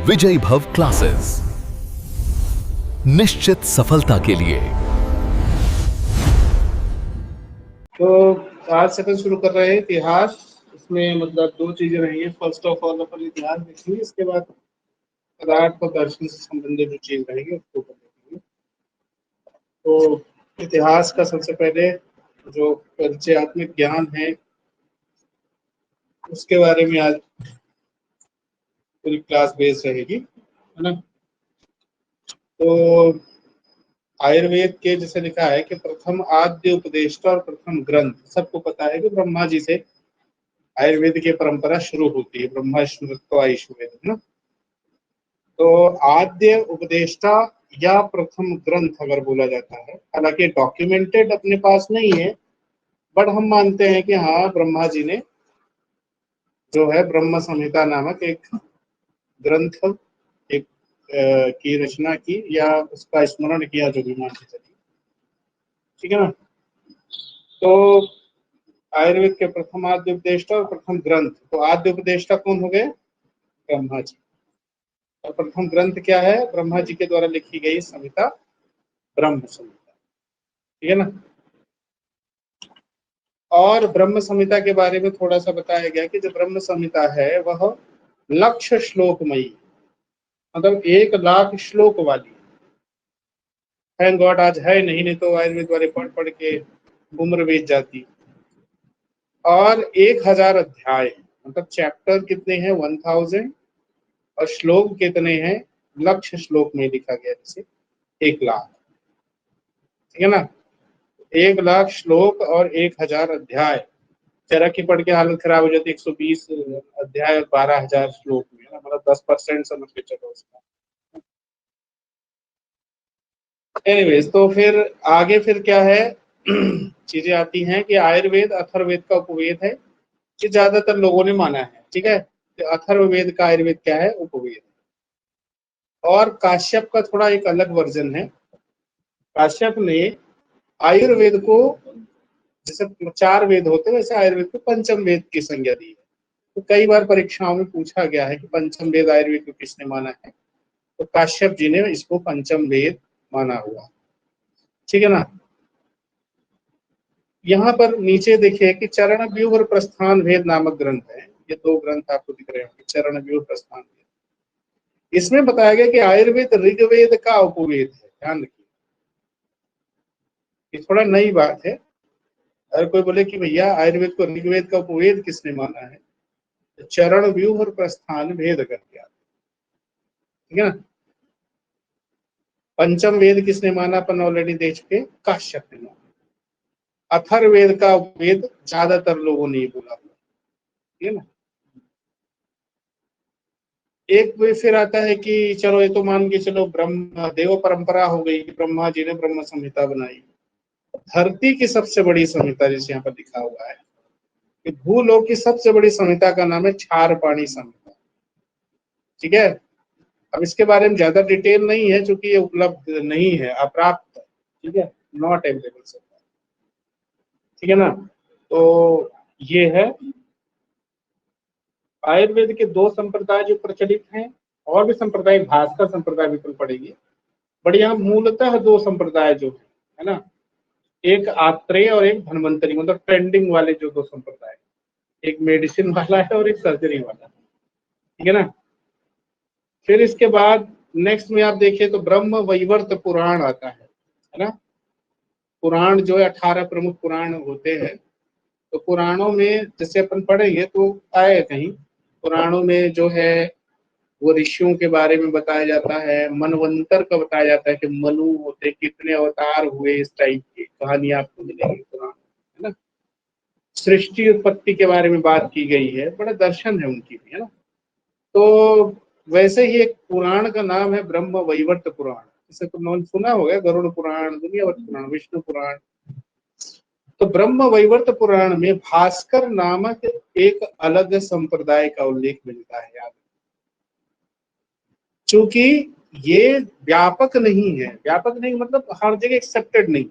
विजयी भव क्लासेस, निश्चित सफलता के लिए। तो आज सेशन शुरू कर रहे हैं इतिहास। इसमें मतलब दो चीजें रहेंगी। फर्स्ट ऑफ ऑल अपन इतिहास देखेंगे, इसके बाद पदार्थ और दर्शन से संबंधित जो चीज रहेगी उसको देखेंगे। तो इतिहास का सबसे पहले जो परिचयात्मक ज्ञान है उसके बारे में आज पूरी क्लास बेस रहेगी, है ना। तो आयुर्वेद के जैसे लिखा है कि प्रथम आद्य उपदेष्टा और प्रथम ग्रंथ, सबको पता है कि ब्रह्मा जी से आयुर्वेद की परंपरा शुरू होती है। ब्रह्मा स्मृतो आयुर्वेद, है ना। तो आद्य उपदेष्टा या प्रथम ग्रंथ अगर बोला जाता है, हालांकि डॉक्यूमेंटेड अपने पास नहीं है, बट हम मानते हैं कि हाँ, ब्रह्मा जी ने जो है ब्रह्म संहिता नामक एक ग्रंथ एक की रचना की या उसका स्मरण किया, जो भी मान के चलिए, ठीक है ना। तो आयुर्वेद के प्रथम आद्य उपदेष्टा और प्रथम ग्रंथ, तो आद्य उपदेष्टा कौन हो गए? ब्रह्मा जी। और प्रथम ग्रंथ क्या है? ब्रह्मा जी के द्वारा लिखी गई संहिता, ब्रह्म संहिता, ठीक है ना। और ब्रह्म संहिता के बारे में थोड़ा सा बताया गया कि जो ब्रह्म संहिता है वह लक्ष्य श्लोकमयी, मतलब 1,00,000 श्लोक वाली। थैंक गॉड आज है नहीं तो आयुर्वेद वाले पढ़ पढ़ के उम्र बीत जाती। और 1,000 अध्याय, मतलब चैप्टर कितने हैं? 1000। और श्लोक कितने हैं? लक्ष्य श्लोक में लिखा गया, जैसे 1,00,000, ठीक है ना। 1,00,000 श्लोक और 1,000 अध्याय। जरा की पढ़ के हालत खराब हो जाती। 120 अध्याय और 12,000 श्लोक में, ना, मतलब 10% समझ के चलो उसका। एनीवेज, तो फिर आगे फिर क्या है चीजें आती हैं कि आयुर्वेद अथर्ववेद का उपवेद है, कि ज्यादातर लोगों ने माना है, ठीक है। तो अथर्ववेद का आयुर्वेद क्या है? उपवेद। और काश्यप का थोड़ा एक अलग वर्जन है। काश्यप ने आयुर्वेद को, जैसे 4 वेद होते हैं वैसे आयुर्वेद को पंचम वेद की संज्ञा दी है। तो कई बार परीक्षाओं में पूछा गया है कि पंचम वेद आयुर्वेद को किसने माना है, तो काश्यप जी ने इसको पंचम वेद माना हुआ, ठीक है ना। यहाँ पर नीचे देखिए कि चरण व्यूह और प्रस्थान भेद नामक ग्रंथ है। ये 2 ग्रंथ आपको दिख रहे होंगे, चरण व्यूह प्रस्थान भेद। इसमें बताया गया कि आयुर्वेद ऋग्वेद का उपवेद है। ध्यान रखिए, ये थोड़ा नई बात है। अगर कोई बोले कि भैया आयुर्वेद को ऋग्वेद का उपवेद किसने माना है, तो चरण व्यूह और प्रस्थान भेद कर दिया, ठीक है ना। पंचम वेद किसने माना? अपन ऑलरेडी देख चुके, काश्यप ने माना। अथर्ववेद का वेद ज्यादातर लोगों ने बोला, ठीक है ना। एक वे फिर आता है कि चलो ये तो मान के चलो ब्रह्म देव परंपरा हो गई कि ब्रह्मा जी ने ब्रह्म संहिता बनाई। धरती की सबसे बड़ी संहिता जैसे यहाँ पर लिखा हुआ है कि भूलोक की सबसे बड़ी संहिता का नाम है क्षारपाणी संहिता, ठीक है। अब इसके बारे में ज्यादा डिटेल नहीं है क्योंकि ये उपलब्ध नहीं है, अप्राप्त, ठीक है, नॉट अवेलेबल, ठीक है ना। तो ये है आयुर्वेद के 2 संप्रदाय जो प्रचलित हैं। और भी संप्रदाय, भास्कर संप्रदाय बिल्कुल पड़ेगी, बट यहाँ मूलतः 2 संप्रदाय जो है ना, एक आत्रेय और एक धन्वंतरी, मतलब ट्रेंडिंग वाले जो 2 संप्रदाय, एक मेडिसिन वाला है और एक सर्जरी वाला, ठीक है ना। फिर इसके बाद नेक्स्ट में आप देखिए तो ब्रह्म वैवर्त पुराण आता है ना। पुराण जो है 18 प्रमुख पुराण होते हैं। तो पुराणों में जैसे अपन पढ़ेंगे तो आए कहीं, पुराणों में जो है वो ऋषियों के बारे में बताया जाता है, मनवंतर का बताया जाता है कि मनु होते, कितने अवतार हुए, इस टाइप की कहानी आपको मिलेगी पुराण, है ना। सृष्टि उत्पत्ति के बारे में बात की गई है, बड़ा दर्शन है उनकी भी, है ना। तो वैसे ही एक पुराण का नाम है ब्रह्म वैवर्त पुराण। इसे तो नाम सुना होगा, गरुड़ पुराण, दुनियावर्त पुराण, विष्णु पुराण। तो ब्रह्म वैवर्त पुराण में भास्कर नामक एक अलग संप्रदाय का उल्लेख मिलता है, याद। क्योंकि ये व्यापक नहीं है, व्यापक नहीं मतलब हर जगह एक्सेप्टेड नहीं,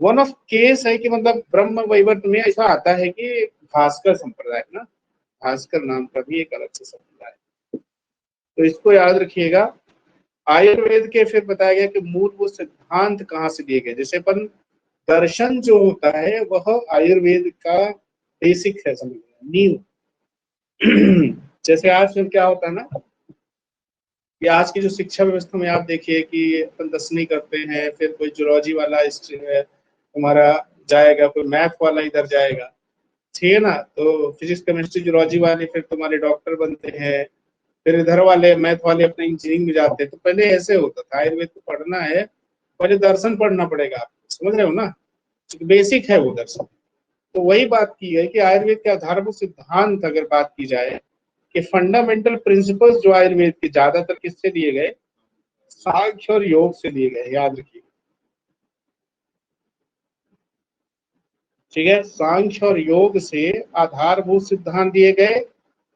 वन ऑफ केस है कि मतलब ब्रह्म वैवर्त में ऐसा आता है कि भास्कर संप्रदाय ना, भास्कर नाम का भी एक अलग से संप्रदाय, तो इसको याद रखिएगा। आयुर्वेद के फिर बताया गया कि मूलभूत सिद्धांत कहाँ से लिए गए। जैसे अपन दर्शन जो होता है वह आयुर्वेद का बेसिक है, समझ नींव। जैसे आज फिर क्या होता है ना कि आज की जो शिक्षा व्यवस्था में आप देखिए कि अपन 10वीं करते हैं, फिर कोई जूलॉजी वाला तुम्हारा जाएगा, कोई मैथ वाला इधर जाएगा, ठीक है ना। तो फिजिक्स केमिस्ट्री जूलॉजी वाले फिर तुम्हारे डॉक्टर बनते हैं, फिर इधर वाले मैथ वाले अपने इंजीनियरिंग में जाते हैं। तो पहले ऐसे होता था, आयुर्वेद को पढ़ना है पहले दर्शन पढ़ना पड़ेगा आपको, समझ रहे हो ना, बेसिक है वो दर्शन। तो वही बात की है कि आयुर्वेद के आधारभूत सिद्धांत अगर बात की जाए कि फंडामेंटल प्रिंसिपल्स जो आयुर्वेद के ज्यादातर किससे दिए गए, सांख्य और योग से दिए गए, याद रखिए, ठीक है। सांख्य और योग से आधारभूत सिद्धांत दिए गए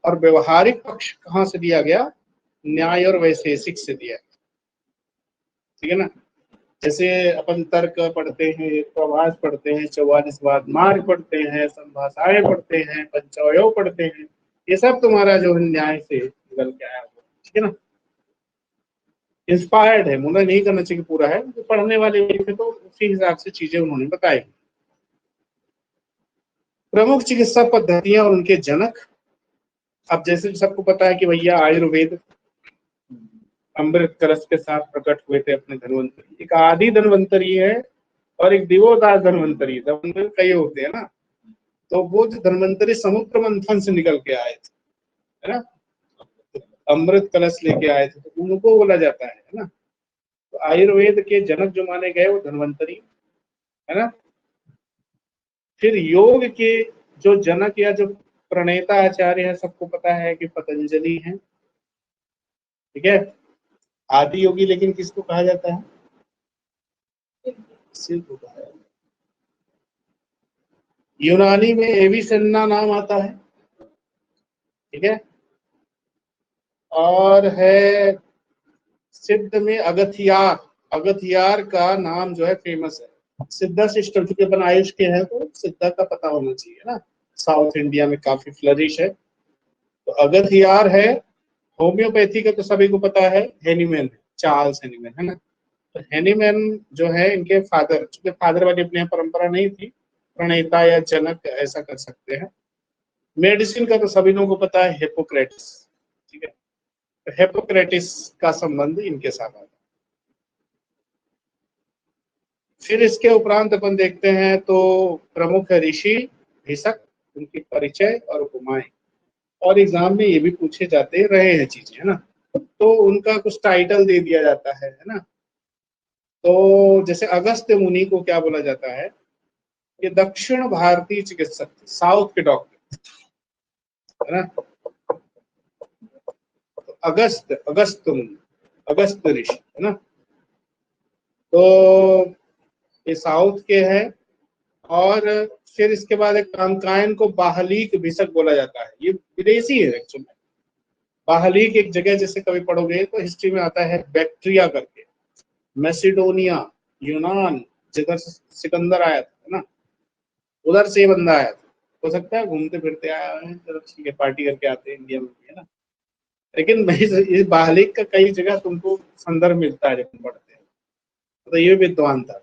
और व्यवहारिक पक्ष कहाँ से दिया गया, न्याय और वैशेषिक से दिया, ठीक है ना। जैसे अपन तर्क पढ़ते हैं, प्रवास पढ़ते हैं, 44वाद मार्ग पढ़ते हैं, संभाषाएं पढ़ते हैं, पंचावयव पढ़ते हैं, ये सब तुम्हारा जो है न्याय से निकल के आया हुआ, ठीक है ना। इंस्पायर्ड है, मुझे नहीं करना चाहिए पूरा है, तो पढ़ने वाले थे तो उसी हिसाब से चीजें उन्होंने बताई। प्रमुख चिकित्सा पद्धतियां और उनके जनक। अब जैसे सबको पता है कि भैया आयुर्वेद अमृत कलश के साथ प्रकट हुए थे अपने धन्वंतरी। एक आदि धन्वंतरी है और एक दिवोदास धन्वंतरी, धन्वंतरी कई होते हैं ना। तो वो जो धन्वंतरी समुद्र मंथन से निकल के आए थे, है ना, अमृत कलश लेके आए थे, तो उनको बोला जाता है ना। तो आयुर्वेद के जनक जो माने गए वो धन्वंतरी, है ना। फिर योग के जो जनक या जो प्रणेता आचार्य है, सबको पता है कि पतंजलि है, ठीक है। आदि योगी लेकिन किसको कहा जाता है, शिव को कहा जाता है। यूनानी में एविसेना नाम आता है, ठीक है। और है सिद्ध में अगथियार, अगथियार का नाम जो है फेमस है। सिद्धा सिस्टम, चूंकि अपन आयुष के हैं तो सिद्धा का पता होना चाहिए ना, साउथ इंडिया में काफी फ्लरिश है। तो अगथियार है। होम्योपैथी का तो सभी को पता है, हेनीमैन, चार्ल्स हेनीमैन, है ना। तो हेनीमैन जो है इनके फादर, चूंकि फादर वाली अपने यहाँ परंपरा नहीं थी, प्रणेता या जनक ऐसा कर सकते हैं। मेडिसिन का तो सभी लोगों को पता है, हिपोक्रेटिस, ठीक है। तो हिपोक्रेटिस का संबंध इनके साथ आता है। फिर इसके उपरांत अपन देखते हैं तो प्रमुख ऋषि भिषक, उनकी परिचय और उपमाएं, और एग्जाम में ये भी पूछे जाते रहे हैं चीजें, है ना। तो उनका कुछ टाइटल दे दिया जाता है ना। तो जैसे अगस्त्य मुनि को क्या बोला जाता है, ये दक्षिण भारतीय चिकित्सक, साउथ के डॉक्टर, है ना। तो अगस्त मुनि, अगस्त ऋषि, है ना। तो ये साउथ के हैं। और फिर इसके बाद एक कांकायन को बाहलीक भिषक बोला जाता है, ये विदेशी है एक्चुअली। बाहलीक एक जगह जैसे कभी पढ़ोगे तो हिस्ट्री में आता है बैक्ट्रिया करके, मैसिडोनिया, यूनान, जिधर से सिकंदर आया था, है ना, उधर से ये बंदा आया था। हो सकता है घूमते फिरते आया है, चलो ठीक है, पार्टी करके आते हैं इंडिया में, है ना। लेकिन मैं इस बाहलीक का कई जगह तुमको संदर्भ मिलता है जब तुम पढ़ते हैं। तो ये विद्वान था।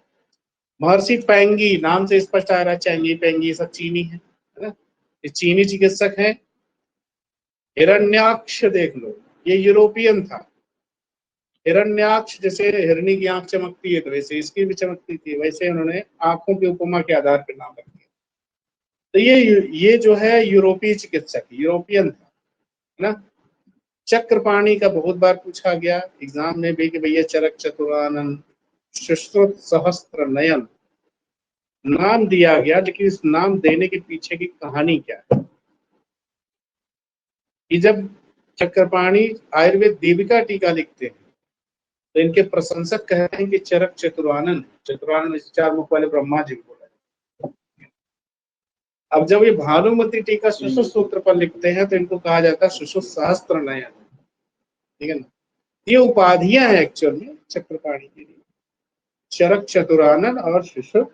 महर्षि पैंगी, नाम से स्पष्ट आ रहा है, चैंगी पैंगी सब चीनी है ना। ये चीनी चिकित्सक है। हिरण्याक्ष देख लो, ये यूरोपियन था। हिरण्याक्ष, जैसे हिरणी की आंख चमकती है तो वैसे इसकी भी चमकती थी, वैसे उन्होंने आंखों की उपमा के आधार पर नाम रख दिया। तो ये जो है यूरोपीय चिकित्सक, यूरोपियन था, है ना। चक्रपाणी का बहुत बार पूछा गया एग्जाम में भी कि भैया चरक चतुरानन, सुश्रुत सहस्त्र नयन नाम दिया गया, लेकिन इस नाम देने के पीछे की कहानी क्या है। कि जब चक्रपाणी आयुर्वेद दीपिका टीका लिखते हैं तो इनके प्रशंसक कहते हैं कि चरक चतुरानन, चतुरानन चार मुख वाले ब्रह्मा जी को बोला। अब जब ये भानुमति टीका सुश्रुत सूत्र पर लिखते हैं तो इनको कहा जाता है सुश्रुत सहस्त्र नयन, ठीक है ना। ये उपाधियां हैं एक्चुअल में चक्रपाणी के लिए, चरक चतुरानन और सुश्रुत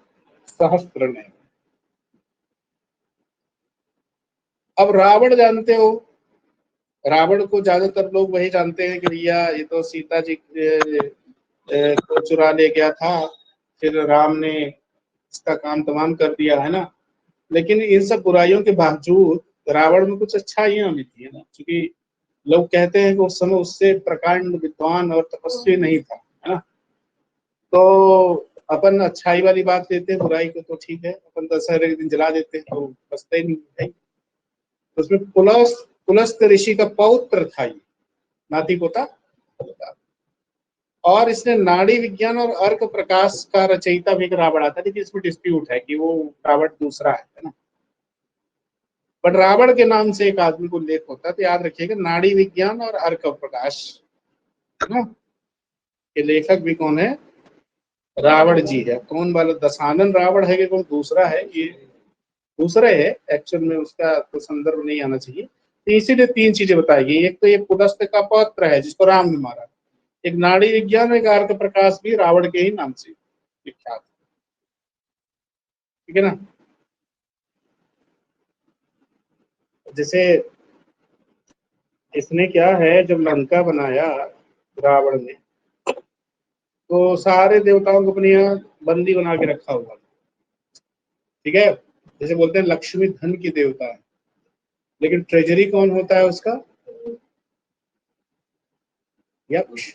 सहस्त्र नयन। अब रावण जानते हो, रावण को ज्यादातर लोग वही जानते हैं कि भैया ये तो सीता जी को चुरा ले गया था, फिर राम ने इसका काम तमाम कर दिया, है ना। लेकिन इन सब बुराइयों के बावजूद रावण में कुछ अच्छाइयां भी थी, है ना, क्योंकि लोग कहते हैं कि उस समय उससे प्रकांड विद्वान और तपस्वी नहीं था, है ना। तो अपन अच्छाई वाली बात लेते हैं, बुराई को तो ठीक है, अपन दशहरे के दिन जला देते हैं तो बचता ही नहीं है। तो उसमें पुलस्त ऋषि का पौत्र था ये, नाती पोता। और इसने नाड़ी विज्ञान और अर्क प्रकाश का रचयिता भी एक रावण आता है, लेकिन इसमें डिस्प्यूट है कि वो रावण दूसरा है ना। बट रावण के नाम से एक आदमी को उल्लेख होता है, तो याद रखिएगा नाड़ी विज्ञान और अर्क प्रकाश, है ना। ये लेखक भी कौन है? रावण जी है। कौन वाला दशानन रावण है कि कौन दूसरा है? ये दूसरा है एक्चुअल में, उसका तो संदर्भ नहीं आना चाहिए। तो इसीलिए तीन चीजें बताई गई, एक तो ये पुलस्त का पौत्र है जिसको राम ने मारा, एक नाड़ी विज्ञान, एक अर्क प्रकाश भी रावण के ही नाम से विख्यात, ठीक है ना। जैसे इसने क्या है, जब लंका बनाया रावण ने, तो सारे देवताओं को अपने यहाँ बंदी बना के रखा हुआ था, ठीक है। जैसे बोलते हैं लक्ष्मी धन की देवता है, लेकिन ट्रेजरी कौन होता है उसका? यक्ष।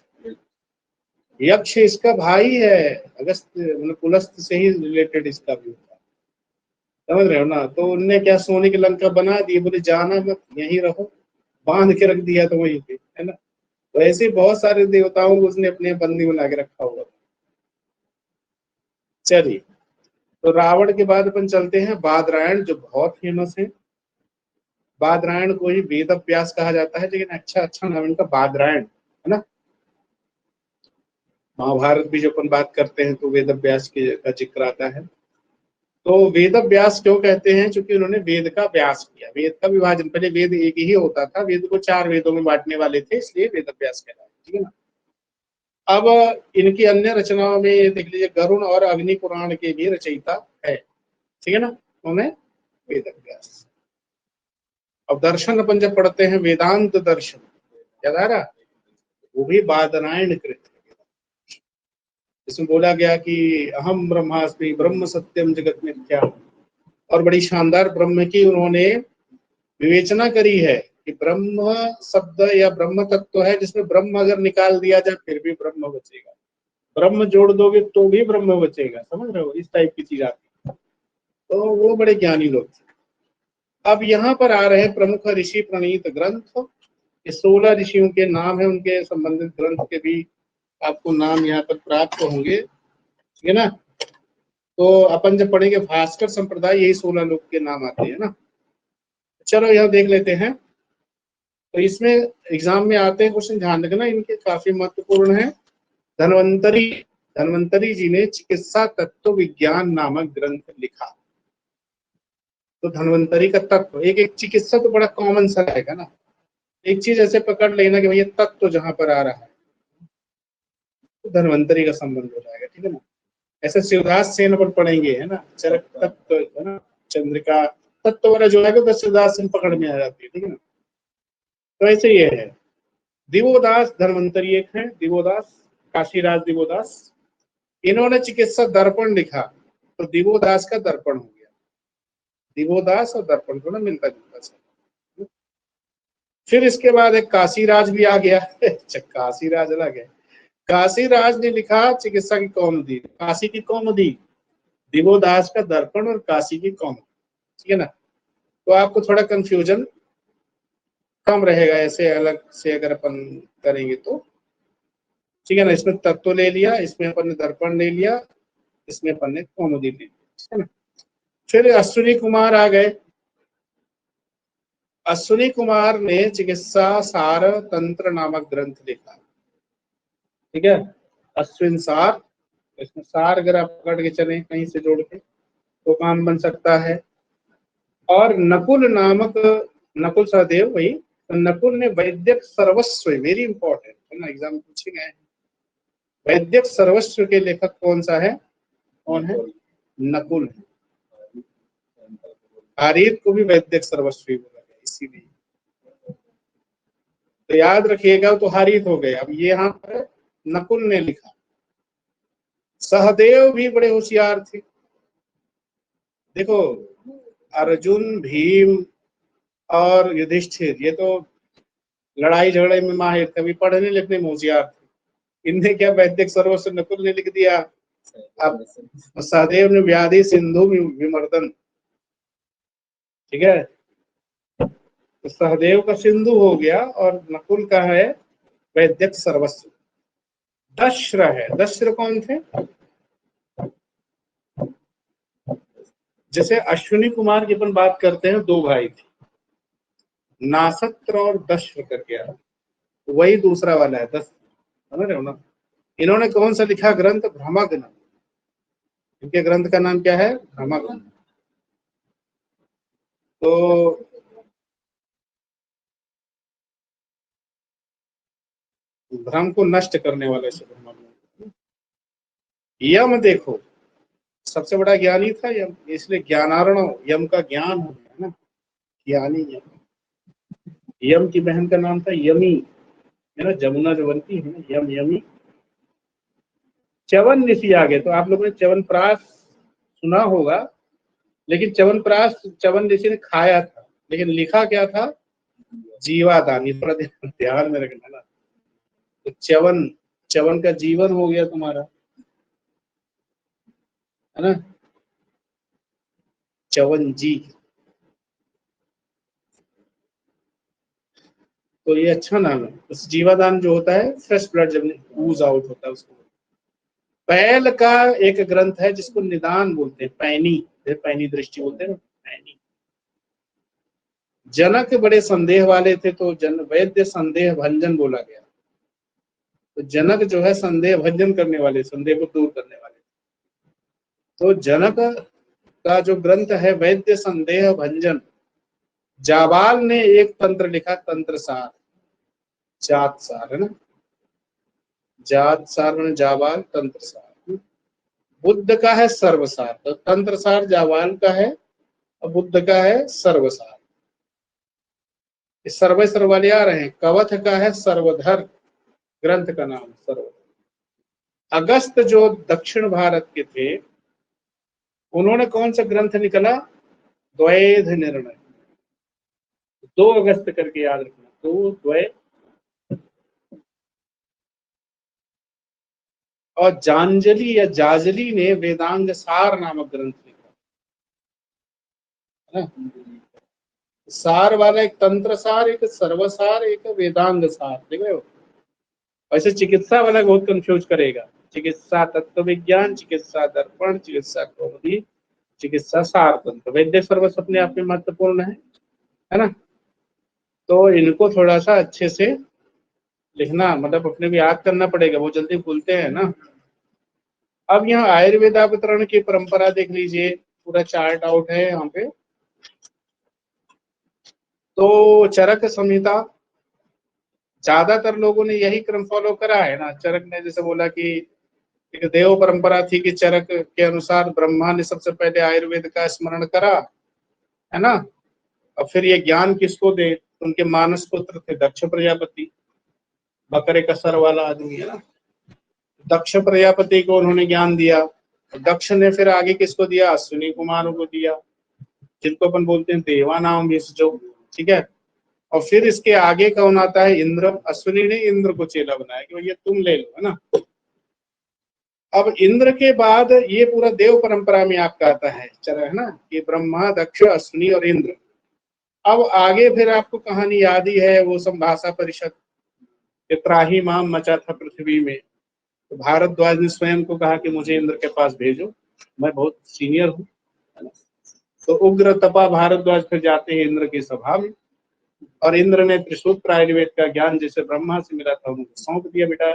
यक्ष इसका भाई है, अगस्त मतलब पुलस्त से ही रिलेटेड इसका भी होता है, समझ रहे हो ना। तो उनने क्या सोने की लंका बना दी, बोले जाना मत, यहीं रहो, बांध के रख दिया तो वहीं पे, है ना। तो ऐसे बहुत सारे देवताओं को उसने अपने बंदी बना के रखा हुआ था। चलिए, तो रावण के बाद अपन चलते हैं बादरायण, जो बहुत फेमस है। बादरायण को ही वेद व्यास कहा जाता है, लेकिन अच्छा नाम इनका बादरायण, है ना। महाभारत भी जो अपन बात करते हैं तो वेद व्यास का जिक्र आता है। तो वेद व्यास क्यों कहते हैं? क्योंकि उन्होंने वेद का व्यास किया, वेद का विभाजन। पहले वेद एक ही होता था, वेद को 4 वेदों में बांटने वाले थे, इसलिए वेद व्यास कहलाया, ठीक है ना। अब इनकी अन्य रचनाओं में ये देख लीजिए, गरुण और अग्नि पुराण के भी रचयिता है, ठीक है ना, उन्हें वेद व्यास। अब दर्शन अपन जब पढ़ते हैं, वेदांत दर्शन याद आ रहा, वो भी बादरायण कृत, इसमें बोला गया कि अहम ब्रह्मास्मि ब्रह्म सत्यम जगत मिथ्या, और बड़ी शानदार ब्रह्म की उन्होंने विवेचना करी है कि ब्रह्म शब्द या ब्रह्म तत्व है जिसमें ब्रह्म अगर निकाल दिया जाए फिर भी ब्रह्म बचेगा, ब्रह्म जोड़ दोगे तो भी ब्रह्म बचेगा, समझ रहे हो, इस टाइप की चीज आती है। तो वो बड़े ज्ञानी लोग थे। अब यहाँ पर आ रहे हैं प्रमुख ऋषि प्रणीत ग्रंथ। ये 16 ऋषियों के नाम है, उनके संबंधित ग्रंथ के भी आपको नाम यहाँ पर प्राप्त होंगे, ठीक है ना। तो अपन जब पढ़ेंगे भास्कर संप्रदाय, यही 16 लोग के नाम आते हैं ना। चलो यहाँ देख लेते हैं। तो इसमें एग्जाम में आते हैं क्वेश्चन, ध्यान रखना, इनके काफी महत्वपूर्ण है। धन्वंतरी धन्वंतरी जी ने चिकित्सा तत्व विज्ञान नामक ग्रंथ लिखा। तो धन्वंतरी का तत्व, एक चिकित्सा तो बड़ा कॉमन सा रहेगा ना, एक चीज ऐसे पकड़ लेना कि भैया तत्व जहां पर आ रहा है तो धन्वंतरी का संबंध हो जाएगा, ठीक है ना। ऐसे शिवदास सेन पर पढ़ेंगे, है ना, चरक तत्व, है ना, चंद्रिका तत्व वाला जो है तो शिवदास सेन पकड़ में आ जाती है, ठीक है ना। तो ऐसे ये है। दिवोदास धन्वंतरी एक है, दिवोदास, काशीराज दिवोदास। इन्होंने चिकित्सा दर्पण लिखा, तो दिवोदास का दर्पण हो गया। दिवोदास और दर्पण को ना मिलता जुलता सा। फिर इसके बाद एक काशीराज भी आ गया काशीराज अलग है। काशीराज ने लिखा चिकित्सा की कौमुदी, काशी की कौमुदी, दिवोदास का दर्पण और काशी की कौमुदी, ठीक है ना। तो आपको थोड़ा कंफ्यूजन कम रहेगा ऐसे अलग से अगर अपन करेंगे तो, ठीक है ना। इसमें तत्व ले लिया, इसमें अपन ने दर्पण ले लिया, इसमें अपन ने कौमुदी ले लिया, ठीक है ना। फिर अश्विनी कुमार आ गए। अश्विनी कुमार ने चिकित्सा सार तंत्र नामक ग्रंथ लिखा, ठीक है, अश्विन सार। इसमें सार अगर आप पकड़ के चले कहीं से जोड़ के तो काम बन सकता है। और नकुल नामक, नकुल सहदेव वही, तो नकुल ने वैद्यक सर्वस्व, वेरी इंपॉर्टेंट है ना, एग्जाम पूछे गए हैं। वैद्यक सर्वस्व के लेखक कौन सा है? कौन है? नकुल है। आर्य को भी वैद्यक सर्वस्व बोला गया इसीलिए। तो याद रखिएगा, तो हारित हो गए। अब ये यहाँ पर नकुल ने लिखा। सहदेव भी बड़े होशियार थे। देखो, अर्जुन, भीम और युधिष्ठिर ये तो लड़ाई झगड़े में माहिर थे, अभी पढ़ने लिखने में होशियार थे। इनने क्या वैदिक सर्वस्व नकुल ने लिख दिया। अब सहदेव ने व्याधि सिंधु विमर्दन, ठीक है। तो सहदेव का सिंधु हो गया और नकुल का है वैदिक सर्वस्व। दश्र है, दश्र कौन थे? जैसे अश्विनी कुमार की अपन बात करते हैं, दो भाई थे, नासत्र और दश्र करके आया, वही दूसरा वाला है दस, समझ रहे हो ना। इन्होंने कौन सा लिखा ग्रंथ? भ्रमग्न। इनके ग्रंथ का नाम क्या है? भ्रमग्न। तो भ्रम को नष्ट करने वाले से भ्रमग्न। यम देखो, सबसे बड़ा ज्ञानी था यम, इसलिए ज्ञानार्णव, यम का ज्ञान हो गया ना, ज्ञानी यम। यम की बहन का नाम था यमी, है ना, जमुना जो बनती है ना, यम, यमी। च्यवन ऋषि आ गए। तो आप लोगों ने च्यवनप्राश सुना होगा, लेकिन च्यवनप्राश च्यवन ऋषि ने खाया था, लेकिन लिखा क्या था? जीवादान। ये थोड़ा ध्यान में रखना ना। तो च्यवन, च्यवन का जीवन हो गया तुम्हारा, है ना, च्यवन जी। तो ये अच्छा नाम है। उस जीवादान जो होता है, फ्रेश ब्लड जब ऊज आउट होता है उसको। पैल का एक ग्रंथ है जिसको निदान बोलते हैं, पैनी, पैनी दृष्टि बोलते हैं ना, पैनी। जनक बड़े संदेह वाले थे, तो वैद्य संदेह भंजन बोला गया। तो जनक जो है संदेह भंजन करने वाले, संदेह को दूर करने वाले। तो जनक का जो ग्रंथ है वैद्य संदेह भंजन। जाबाल ने एक तंत्र लिखा, तंत्र सार, जात सार, है ना, जात सार मैंने जाबाल, तंत्र सार। बुद्ध का है सर्वसार। तो तंत्र सार जाबाल का है और बुद्ध का है सर्वसार। सर्वे सर्वाले आ रहे हैं। कवथ का है सर्वधर, ग्रंथ का नाम सर्वधर। अगस्त जो दक्षिण भारत के थे, उन्होंने कौन सा ग्रंथ निकला? द्वैध निर्णय। 2 अगस्त करके याद रखना, 2 द्वैध। और जानजली या जाजली ने वेदांग सार नामक ग्रंथ लिखा, है ना। सार वाला एक तंत्र सार, एक सर्वसार, एक वेदांग सार, देख रहे हो। वैसे चिकित्सा वाला बहुत कंफ्यूज करेगा। चिकित्सा तत्व विज्ञान, चिकित्सा दर्पण, चिकित्सा कौमुदी, चिकित्सा सार तंत्र। वैद्य सर्वस्व अपने आप में महत्वपूर्ण है ना। तो इनको थोड़ा सा अच्छे से लिखना, मतलब अपने भी याद करना पड़ेगा, वो जल्दी भूलते हैं ना। अब यहाँ आयुर्वेदावतरण की परंपरा देख लीजिए, पूरा चार्ट आउट है यहाँ पे। तो चरक संहिता, ज्यादातर लोगों ने यही क्रम फॉलो करा है ना। चरक ने जैसे बोला कि एक देव परंपरा थी कि चरक के अनुसार ब्रह्मा ने सबसे पहले आयुर्वेद का स्मरण करा, है ना। और फिर ये ज्ञान किसको दे? उनके मानस पुत्र थे दक्ष प्रजापति, बकरे का सर वाला आदमी, है ना। दक्ष प्रजापति को उन्होंने ज्ञान दिया। दक्ष ने फिर आगे किसको दिया? अश्विनी कुमारों को दिया, जिनको अपन बोलते हैं देवा नाम भी जो, ठीक है। और फिर इसके आगे कौन आता है? इंद्र। अश्विनी ने इंद्र को चेला बनाया कि भैया तुम ले लो, है ना। अब इंद्र के बाद ये पूरा देव परंपरा में आपका आता है, चलो, है ना, कि ब्रह्मा, दक्ष, अश्विनी और इंद्र। अब आगे फिर आपको कहानी याद ही है, वो संभाषा परिषद, त्राही माम मचा था पृथ्वी में। तो भारद्वाज ने स्वयं को कहा कि मुझे इंद्र के पास भेजो, मैं बहुत सीनियर हूँ, है ना। तो उग्र तपा भारद्वाज फिर जाते हैं इंद्र की सभा में, और इंद्र ने त्रिसूत्र आयुर्वेद का ज्ञान जैसे ब्रह्मा से मिला था उनको सौंप दिया, बेटा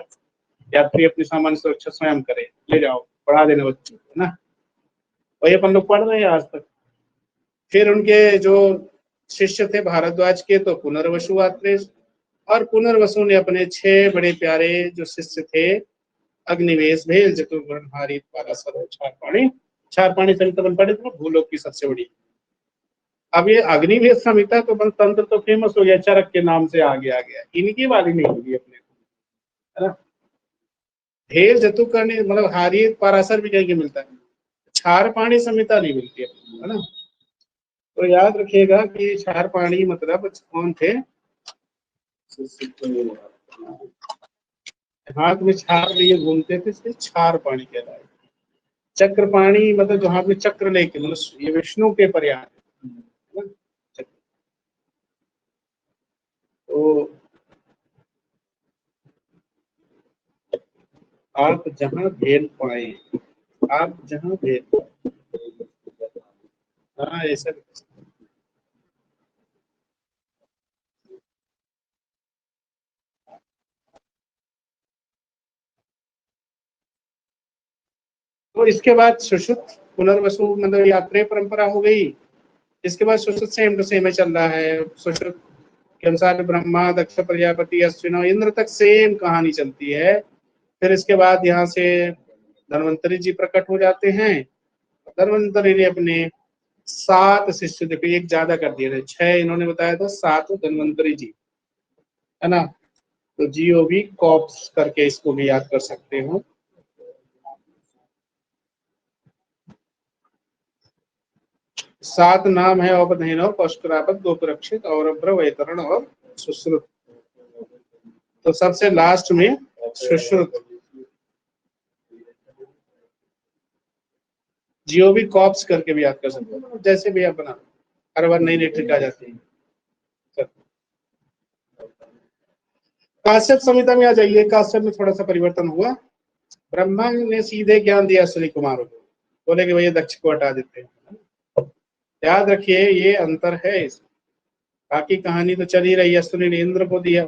यात्री अपनी सामान्य सुरक्षा स्वयं करे, ले जाओ पढ़ा देना बच्चों को, है ना। वही अपन लोग पढ़ रहे हैं आज तक। फिर उनके जो शिष्य थे भारद्वाज के, तो पुनर्वसु आत्रेय, और पुनर्वसु ने अपने 6 बड़े प्यारे जो शिष्य थे, अग्निवेश भेल, जतुर्वर्ण, हारित, पाराशर, क्षारपाणी। क्षारपाणी संतवन पढ़े थे, भूलोक की सबसे बड़ी। अब ये अग्निवेद संहिता तो बल तंत्र तो फेमस हो गया, चरक के नाम से आगे आ गया, इनकी वाली नहीं होगी अपने को, है ना। ढेर जतुकर्णी मतलब हारी पराशर भी कहीं के मिलता है, क्षारपाणी संहिता नहीं मिलती है ना। तो याद रखिएगा कि क्षारपाणी मतलब कौन थे, हाथ में छार लिए घूमते थे, इसलिए क्षारपाणी कहलाए। चक्रपाणी मतलब जो हाथ में चक्र लेके, मतलब ये विष्णु के पर्याय है ना, चक्र। तो आप जहां भेद पाए, आप जहां भेद पाए, हाँ ऐसा। तो इसके बाद सुश्रुत पुनर्वसु मतलब यात्रा परंपरा हो गई। इसके बाद सुश्रुत सेम टू सेम चल रहा है। सुश्रुत के अनुसार ब्रह्मा, दक्ष, प्रजापति, अश्विन और इंद्र तक सेम कहानी चलती है। फिर इसके बाद यहाँ से धन्वंतरी जी प्रकट हो जाते हैं। धन्वंतरी ने अपने 7 शिष्य, देखो एक ज्यादा कर दिए थे, 6 इन्होंने बताया था, 7 धन्वंतरी जी, है ना। तो जीओवी कॉप्स करके इसको भी याद कर सकते हो। सात नाम है औपधेनव, पौष्करापद, गोपरक्षित और वैतरण और सुश्रुत। तो सबसे लास्ट में सुश्रुत। जीओवी कॉप्स करके भी याद कर सकते हो, जैसे भी आप बना, हर बार नई नई ट्रिक आ जाती है। काश्यप संहिता में आ जाइए। काश्यप में थोड़ा सा परिवर्तन हुआ। ब्रह्मा ने सीधे ज्ञान दिया श्री कुमार को, बोले कि भैया दक्ष को हटा देते हैं। याद रखिए ये अंतर है इस, बाकी कहानी तो चल ही रही है। अश्विनी ने इंद्र को दिया।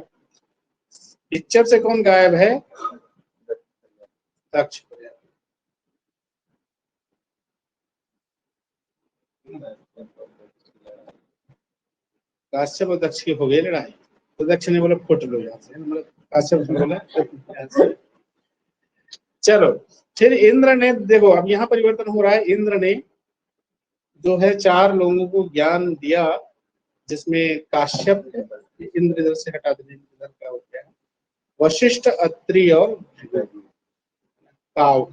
पिक्चर से कौन गायब है, दक्ष। काश्यप और दक्ष की हो गई लड़ाई, तो दक्ष ने बोला फुट लो यहाँ से, मतलब काश्यप ने बोला चलो। फिर इंद्र ने, देखो अब यहाँ परिवर्तन हो रहा है। इंद्र ने जो है 4 लोगों को ज्ञान दिया, जिसमें काश्यप, इंद्र इधर से हटा देने, इधर का हो गया, वशिष्ठ, अत्रि और काव।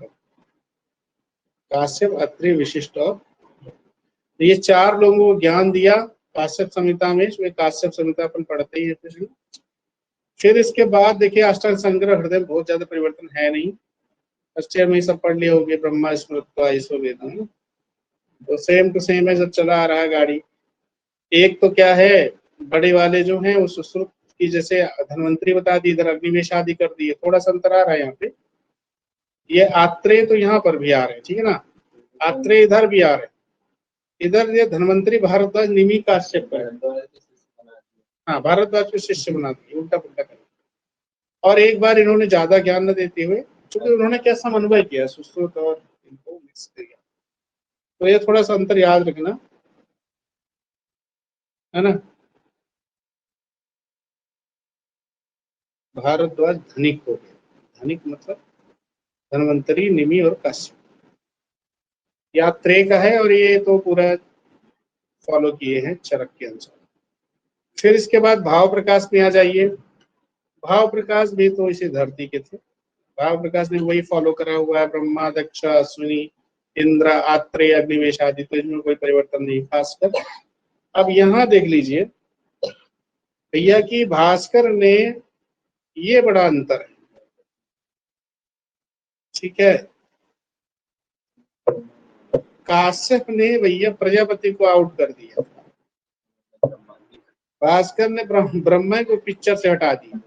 काश्यप, अत्रि, विशिष्ट और, तो ये 4 लोगों को ज्ञान दिया काश्यप संहिता में। इसमें काश्यप संहिता अपन पढ़ते ही है। फिर इसके बाद देखिए अष्टांग संग्रह हृदय, बहुत ज्यादा परिवर्तन है नहीं, फर्स्ट ईयर में ही सब पढ़ लिए होंगे, ब्रह्मा स्मृत्वा ईश्वर वेदम। तो सेम टू सेम है, जब चला आ रहा है गाड़ी। एक तो क्या है, बड़े वाले जो हैं वो सुश्रुत की, जैसे धन्वंतरी बता दी, इधर अग्नि में शादी कर दी है, थोड़ा सा अंतर आ रहा है यहाँ पे। ये आत्रेय तो यहाँ पर भी आ रहे हैं, ठीक है ना, आत्रेय इधर भी आ रहे हैं। इधर ये धन्वंतरी भारद्वाज निमि काश्यप है, हाँ भारद्वाज को शिष्य बना दिए, उल्टा पुल्टा कर। और एक बार इन्होंने ज्यादा ज्ञान न देते हुए, क्योंकि उन्होंने क्या समन्वय किया सुश्रुत और इनको मिक्स किया, तो ये थोड़ा सा अंतर याद रखना, है ना। भारद्वाज धनिक हो गया, धनिक मतलब धन्वंतरी, निमि और काश्यप, यात्रे का है, और ये तो पूरा फॉलो किए हैं चरक के अनुसार। फिर इसके बाद भाव प्रकाश में आ जाइए। भाव प्रकाश भी तो इसी धरती के थे। भाव प्रकाश ने वही फॉलो करा हुआ है, ब्रह्मा, दक्ष, अश्विनी, इंद्र, आत्रेय, अग्निवेश आदि, तो इसमें कोई परिवर्तन नहीं खासकर। अब यहाँ देख लीजिए भैया कि भास्कर ने, ये बड़ा अंतर है, ठीक है। काश्यप ने भैया प्रजापति को आउट कर दिया, भास्कर ने ब्रह्मा को पिक्चर से हटा दिया।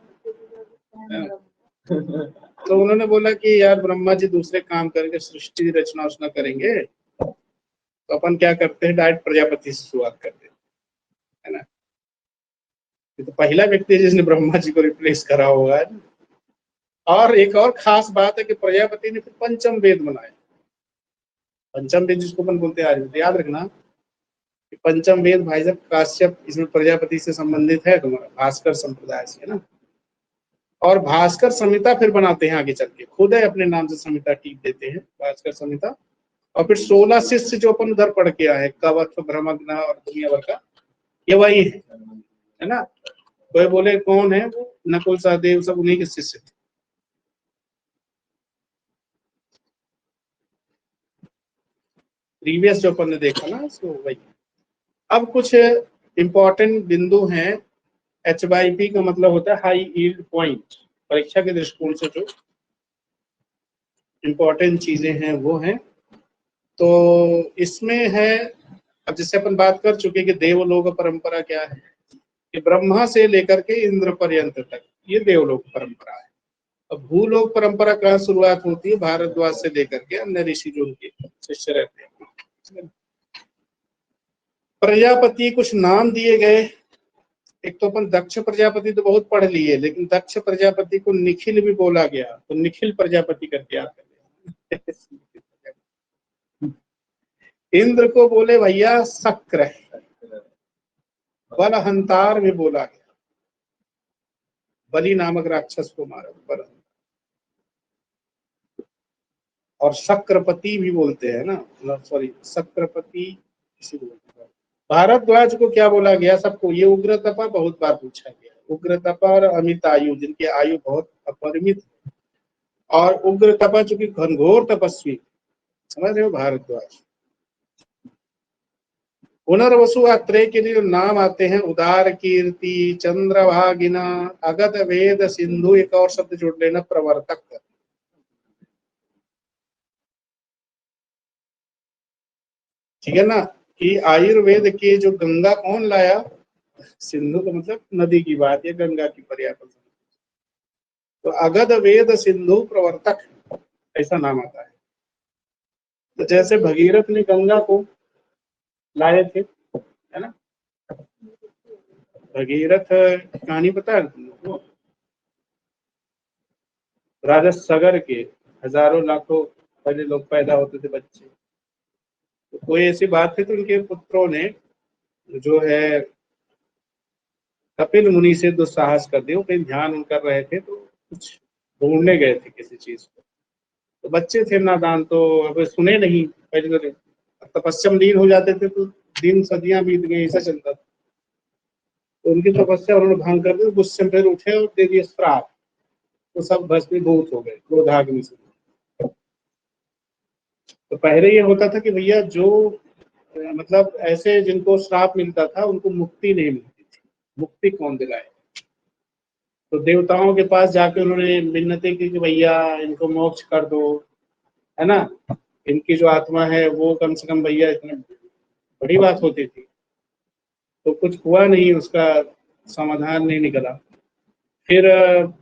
तो उन्होंने बोला कि यार ब्रह्मा जी दूसरे काम करके सृष्टि रचना उचना करेंगे, तो अपन क्या करते हैं, डायरेक्ट प्रजापति से शुरुआत करते हैं, है ना। ये तो पहला व्यक्ति है जिसने ब्रह्मा जी को रिप्लेस करा होगा, है ना? और एक और खास बात है कि प्रजापति ने फिर पंचम वेद बनाया। पंचम वेद जिसको अपन बोलते हैं आज, तो याद रखना कि पंचम वेद भाई साहब काश्यप, इसमें प्रजापति से संबंधित है, तुम्हारा भास्कर संप्रदाय से, है ना। और भास्कर संहिता फिर बनाते हैं आगे चल के, खुद है अपने नाम से संहिता टीप देते हैं भास्कर संहिता। और फिर 16 शिष्य जो अपन उधर पढ़ के आए, कवच, ब्रह्मज्ञ और दुनिया भर का, ये वही है ना। कोई बोले कौन है, वो नकुल सहदेव सब उन्हीं के शिष्य थे। प्रीवियस जो अपन ने देखा ना, सो वही। अब कुछ इंपॉर्टेंट बिंदु हैं। HYP का मतलब होता है हाई यील्ड पॉइंट। परीक्षा के दृष्टिकोण से जो इंपॉर्टेंट चीजें हैं वो हैं। तो इसमें है, अब जैसे अपन बात कर चुके कि देवलोक परंपरा क्या है, कि ब्रह्मा से लेकर के इंद्र पर्यंत तक ये देवलोक परंपरा है। अब भूलोक परंपरा कहाँ शुरुआत होती है, भारद्वाज से लेकर के अन्य ऋषि जो उनके शिष्य रहते हैं। प्रजापति कुछ नाम दिए गए। एक तो अपन दक्ष प्रजापति तो बहुत पढ़ लिए, लेकिन दक्ष प्रजापति को निखिल भी बोला गया, तो निखिल प्रजापति करके याद कर लिया। इंद्र को बोले भैया शक्र, बलहंतार भी बोला गया, बलि नामक राक्षस को मारा बल। और शक्रपति भी बोलते हैं ना, सॉरी शक्रपति इसी को बोलते हैं। भारद्वाज को क्या बोला गया सबको, ये उग्र तपा बहुत बार पूछा गया। उग्र तपा और अमित आयु, जिनकी आयु बहुत अपरिमित, और उग्र तपा चूंकि घनघोर तपस्वी, समझ रहे हो, भारद्वाज। पुनर्वसु आत्रेय के लिए नाम आते हैं, उदार कीर्ति, चंद्रभागिना, अगध वेद सिंधु, एक और शब्द जोड़ लेना, प्रवर्तक। ठीक है ना, कि आयुर्वेद के जो गंगा कौन लाया, सिंधु का मतलब नदी की बात है, गंगा की पर्याप्त। तो अगध वेद सिंधु प्रवर्तक ऐसा नाम आता है। तो जैसे भगीरथ ने गंगा को लाए थे, है ना। भगीरथ कहानी पता है तुमको? राजा सगर के हजारों लाखों पहले लोग पैदा होते थे बच्चे, तो कोई ऐसी बात थी तो उनके पुत्रों ने जो है कपिल मुनि से दुस्साहस कर दिया। कहीं ध्यान कर रहे थे तो कुछ ढूंढने गए थे किसी चीज को, तो बच्चे थे नादान, तो अब सुने नहीं। पहले तो तपस्या में लीन हो जाते थे, तो दिन सदियां बीत गई, ऐसा चलता था। तो उनकी तपस्या उन्होंने भंग कर दी, गुस्से में फिर उठे और दे दिए श्राप, तो सब भस्मीभूत हो गए क्रोधाग्नि से। तो पहले ये होता था कि भैया जो मतलब ऐसे जिनको श्राप मिलता था उनको मुक्ति नहीं मिलती थी, मुक्ति कौन दिलाए। तो देवताओं के पास जाके उन्होंने मिन्नतें की कि भैया इनको मोक्ष कर दो, है ना, इनकी जो आत्मा है वो कम से कम भैया, इतनी बड़ी बात होती थी। तो कुछ हुआ नहीं, उसका समाधान नहीं निकला। फिर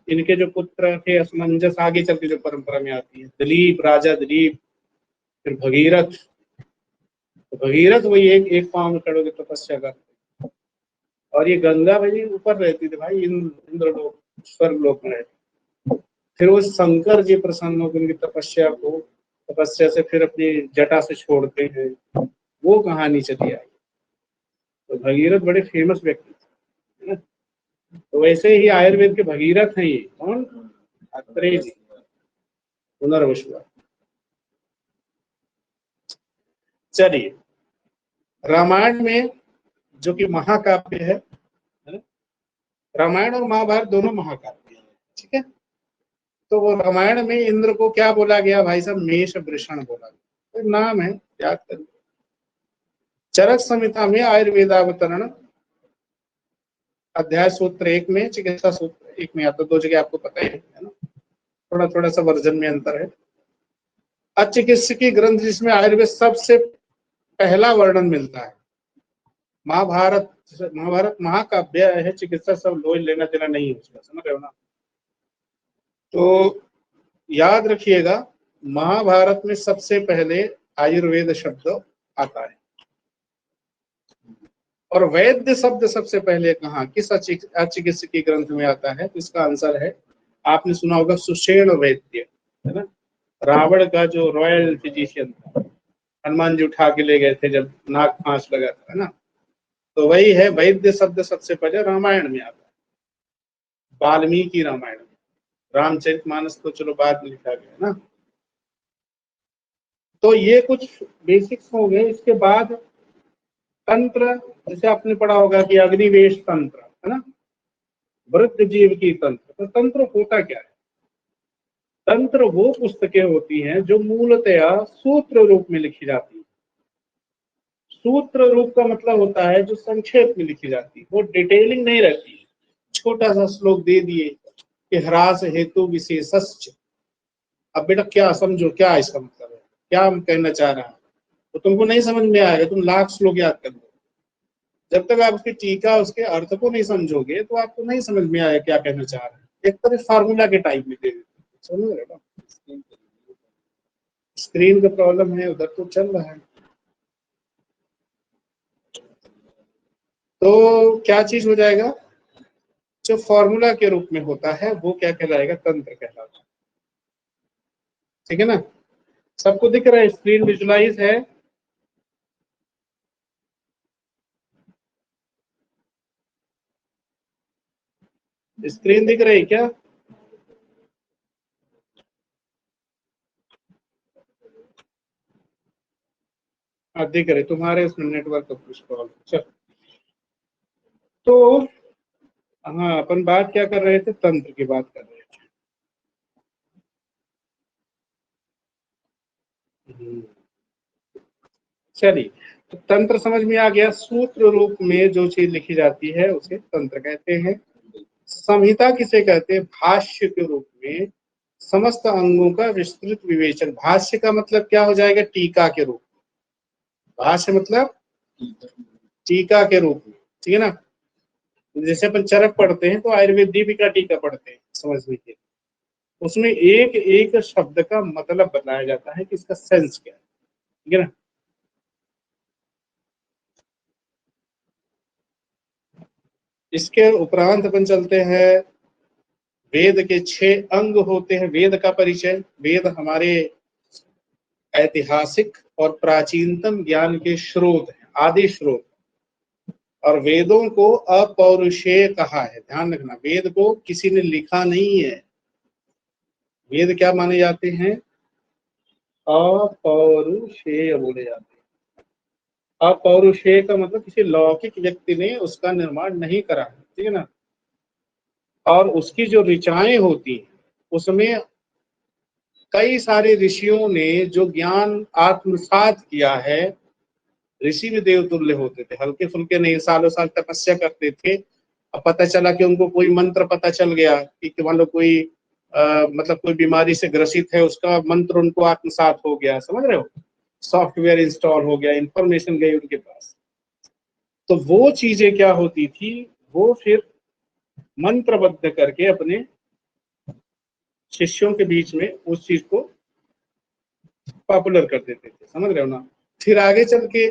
इनके जो पुत्र थे असमंजस, आगे चल के जो परंपरा में आती है, दिलीप, राजा दिलीप, फिर भगीरथ। तो भगीरथ वही एक पांव में खड़े होकर तपस्या करते, और ये गंगा भाई ऊपर रहती थी भाई, इंद्र लोक, स्वर्ग लोक में रहती। फिर वो शंकर जी प्रसन्न होकर उनकी तपस्या से फिर अपनी जटा से छोड़ते हैं, वो कहानी चली आई। तो भगीरथ बड़े फेमस व्यक्ति थे, है ना। तो वैसे ही आयुर्वेद के भगीरथ हैं ये कौन, अत्रेय जी, पुनर्वसु। चलिए, रामायण में जो कि महाकाव्य है ना? रामायण और महाभारत दोनों महाकाव्य हैं, ठीक है। तो वो रामायण में इंद्र को क्या बोला गया भाई साहब, मेष वृषण बोला गया, तो नाम है, याद करिए। चरक संहिता में आयुर्वेदावतरण अध्याय सूत्र 1 में, चिकित्सा सूत्र 1 में आता, 2 जगह आपको पता है ना, थोड़ा थोड़ा सा वर्जन में अंतर है। अचिकित्सकीय ग्रंथ जिसमें आयुर्वेद सबसे पहला वर्णन मिलता है, महाभारत महाकाव्य है, चिकित्सा सब लोग लेना देना नहीं है उसका, समझ रहे हो ना। तो याद रखिएगा, महाभारत में सबसे पहले आयुर्वेद शब्द आता है, और वैद्य शब्द सबसे पहले कहाँ, किस अचिकित्सकीय ग्रंथ में आता है, तो इसका आंसर है, आपने सुना होगा सुषेण वैद्य, है ना। रावण का जो रॉयल फिजिशियन था, हनुमान जी उठा के ले गए थे जब नाक फांस लगा था, है ना। तो वही है, वैद्य शब्द सबसे पहले रामायण में आता है, वाल्मीकि रामायण में। रामचरितमानस तो चलो बाद में लिखा गया ना। तो ये कुछ बेसिक्स हो गए। इसके बाद तंत्र, जैसे आपने पढ़ा होगा कि अग्निवेश तंत्र है ना, वृद्ध जीव की तंत्र। तो तंत्र होता क्या है? तंत्र वो पुस्तकें होती हैं जो मूलतया सूत्र रूप में लिखी जाती है। सूत्र रूप का मतलब होता है जो संक्षेप में लिखी जाती है, वो डिटेलिंग नहीं रहती है। छोटा सा श्लोक दे दिए कि ह्रास हेतु विशेषस्य, अब बेटा क्या समझो, क्या इसका मतलब है, क्या हम कहना चाह रहे हैं, तो तुमको नहीं समझ में आएगा, तुम लाख श्लोक याद कर लो। जब तक आप उसकी टीका, उसके अर्थ को नहीं समझोगे तो आपको नहीं समझ में आएगा क्या कहना चाह रहे हैं। एक तरह फार्मूला के टाइप में दे देते, समझ रहे हो? स्क्रीन का प्रॉब्लम है, उधर तो चल रहा है। तो क्या चीज हो जाएगा? जो फॉर्मूला के रूप में होता है वो क्या कहलाएगा? तंत्र कहलाता है। ठीक है ना? सबको दिख रहा है? स्क्रीन विजुलाइज है? स्क्रीन दिख रही है क्या? दिख रहे तुम्हारे उसमें नेटवर्क का कुछ प्रॉब्लम। चल, तो हाँ, अपन बात क्या कर रहे थे? तंत्र की बात कर रहे थे। चलिए, तो तंत्र समझ में आ गया। सूत्र रूप में जो चीज लिखी जाती है उसे तंत्र कहते हैं। संहिता किसे कहते हैं? भाष्य के रूप में समस्त अंगों का विस्तृत विवेचन। भाष्य का मतलब क्या हो जाएगा? टीका के रूप में। भाष्य मतलब टीका के रूप में, ठीक है ना? जैसे अपन चरक पढ़ते हैं तो आयुर्वेद दीपिका टीका पढ़ते हैं समझने के लिए, उसमें एक एक शब्द का मतलब बताया जाता है कि इसका सेंस क्या है, ठीक है ना? इसके उपरांत अपन चलते हैं, वेद के 6 अंग होते हैं। वेद का परिचय। वेद हमारे ऐतिहासिक और प्राचीनतम ज्ञान के स्रोत हैं, आदि स्रोत। और वेदों को अपौरुषेय कहा है। ध्यान रखना, वेद को किसी ने लिखा नहीं है। वेद क्या माने जाते हैं? अपौरुषेय बोले जाते हैं। अपौरुषेय का मतलब किसी लौकिक व्यक्ति ने उसका निर्माण नहीं करा है, ठीक है ना? और उसकी जो ऋचाएं होती हैं उसमें कई सारे ऋषियों ने जो ज्ञान आत्मसात किया है। ऋषि भी देवतुल्य होते थे, हल्के फुल्के नहीं, सालों साल तपस्या करते थे। अब पता चला कि उनको कोई मंत्र पता चल गया कि मान लो कोई मतलब कोई बीमारी से ग्रसित है, उसका मंत्र उनको आत्मसात हो गया, समझ रहे हो? सॉफ्टवेयर इंस्टॉल हो गया, इंफॉर्मेशन गई उनके पास। तो वो चीजें क्या होती थी, वो फिर मंत्रबद्ध करके अपने शिष्यों के बीच में उस चीज को पॉपुलर कर देते थे, समझ रहे हो ना? फिर आगे चल के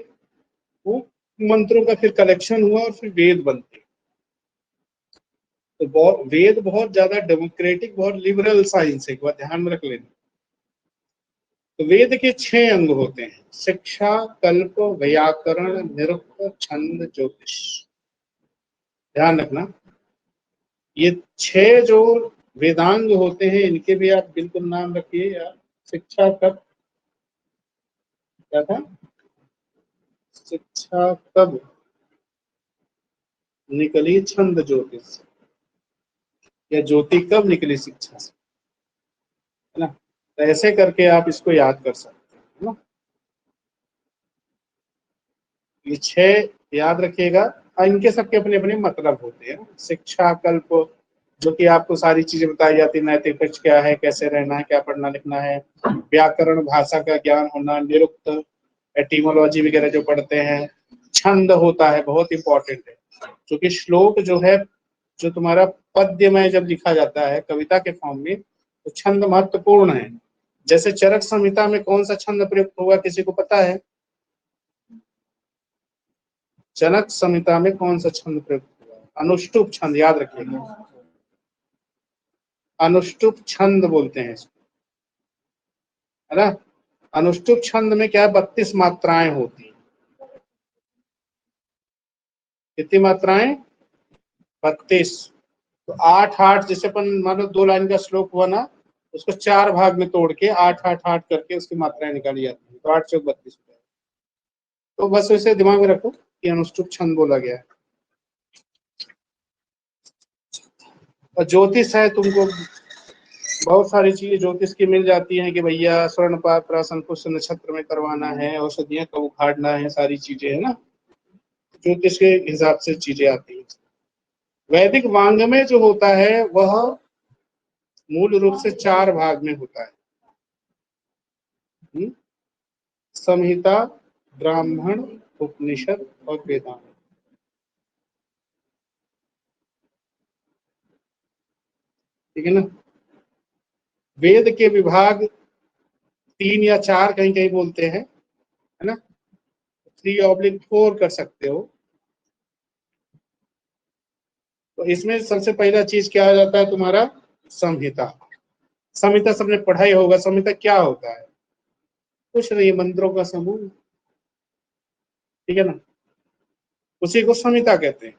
वो मंत्रों का फिर कलेक्शन हुआ और फिर वेद बनते। तो वेद बहुत ज्यादा डेमोक्रेटिक, बहुत लिबरल साइंस है, एक बात ध्यान में रख लेना। तो वेद के 6 अंग होते हैं: शिक्षा, कल्प, व्याकरण, निरुक्त, छंद, ज्योतिष। ध्यान रखना, ये 6 जो वेदांग होते हैं इनके भी आप बिल्कुल नाम रखिए यार। शिक्षा कब, क्या था? शिक्षा कब निकली छंद ज्योतिष से, या ज्योति कब निकली शिक्षा से, है ना? तो ऐसे करके आप इसको याद कर सकते हैं, है ना? ये 6 याद रखिएगा। इनके सबके अपने अपने मतलब होते हैं। शिक्षा, कल्प, जो कि आपको सारी चीजें बताई जाती है, नैतिक पक्ष क्या है, कैसे रहना है, क्या पढ़ना लिखना है। व्याकरण, भाषा का ज्ञान होना। निरुक्त, एटिमोलॉजी वगैरह जो पढ़ते हैं। छंद होता है, बहुत इंपॉर्टेंट है, क्योंकि श्लोक जो है, जो तुम्हारा पद्य में जब लिखा जाता है कविता के फॉर्म में, तो छंद महत्वपूर्ण है। जैसे चरक संहिता में कौन सा छंद प्रयुक्त हुआ, किसी को पता है? चरक संहिता में कौन सा छंद प्रयुक्त हुआ? अनुष्टुप छंद, याद रखिएगा। अनुष्टुप छंद बोलते हैं इसको, है ना? अनुष्टुप छंद में क्या है? 32 मात्राएं होती हैं। कितनी मात्राएं? 32। तो 8-8, जैसे अपन मान लो 2 लाइन का श्लोक हुआ ना, उसको 4 भाग में तोड़ के 8-8-8 करके उसकी मात्राएं निकाली जाती है। तो 8 चौक 32 हो जाएगा। तो बस इसे दिमाग में रखो कि अनुष्टुप छंद बोला गया है। और ज्योतिष है, तुमको बहुत सारी चीजें ज्योतिष की मिल जाती हैं कि भैया स्वर्णपात प्राशन पुष्य नक्षत्र में करवाना है, औषधियां कब उखाड़ना है, सारी चीजें है ना, ज्योतिष के हिसाब से चीजें आती हैं। वैदिक वांग्मय जो होता है वह मूल रूप से 4 भाग में होता है। संहिता, ब्राह्मण, उपनिषद और वेदांत। ठीक है ना। वेद के विभाग 3 या 4 कहीं कहीं बोलते हैं, है ना, 3/4 कर सकते हो। तो इसमें सबसे पहला चीज क्या आ जाता है तुम्हारा, संहिता। संहिता सबने पढ़ा ही होगा। संहिता क्या होता है, कुछ नहीं, मंत्रों का समूह। ठीक है ना, उसी को संहिता कहते हैं।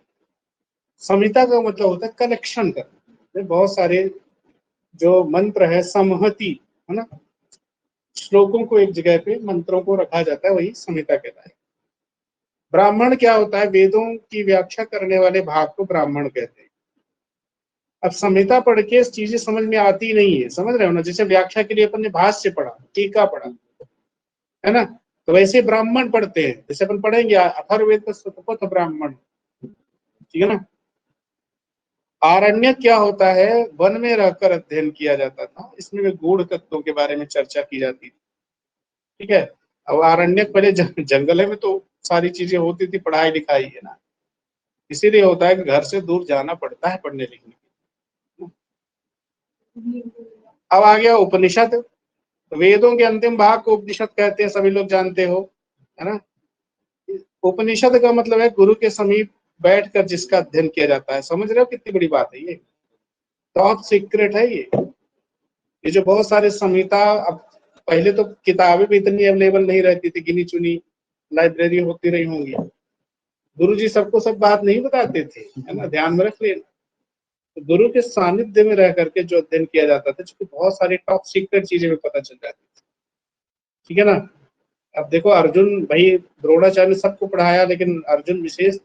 संहिता का मतलब होता है कलेक्शन करना। बहुत सारे जो मंत्र है, समहति, है ना, श्लोकों को एक जगह पे मंत्रों को रखा जाता है, वही संहिता कहता है। ब्राह्मण क्या होता है, वेदों की व्याख्या करने वाले भाग को ब्राह्मण कहते हैं। अब संहिता पढ़ के चीजें समझ में आती नहीं है, समझ रहे हो ना, जैसे व्याख्या के लिए अपन ने भाष्य पढ़ा, टीका पढ़ा, है ना, तो वैसे ब्राह्मण पढ़ते हैं। जैसे अपन पढ़ेंगे अथर्ववेद का शतपथ ब्राह्मण, ठीक है ना। आरण्यक क्या होता है, वन में रहकर अध्ययन किया जाता था, इसमें गूढ़ तत्वों के बारे में चर्चा की जाती थी। ठीक है। अब आरण्यक पहले जंगल में तो सारी चीजें होती थी, पढ़ाई लिखाई, है ना, इसीलिए होता है कि घर से दूर जाना पड़ता है पढ़ने लिखने। अब आ गया उपनिषद। वेदों के अंतिम भाग को उपनिषद कहते हैं, सभी लोग जानते हो, है ना। उपनिषद का मतलब है गुरु के समीप बैठकर जिसका अध्ययन किया जाता है। समझ रहे हो कितनी बड़ी बात है ये, टॉप सीक्रेट है ये जो बहुत सारे संहिता। अब पहले तो किताबें भी इतनी अवेलेबल नहीं रहती थी, गिनी चुनी लाइब्रेरी होती रही होंगी। गुरुजी सबको सब बात नहीं बताते थे, है ना, ध्यान में रख लेना। तो गुरु के सानिध्य में रह करके जो अध्ययन किया जाता था, जो बहुत सारी टॉप सीक्रेट चीजें भी पता चल जाती थी। ठीक है ना। अब देखो अर्जुन, भाई द्रोणाचार्य ने सबको पढ़ाया, लेकिन अर्जुन विशेष,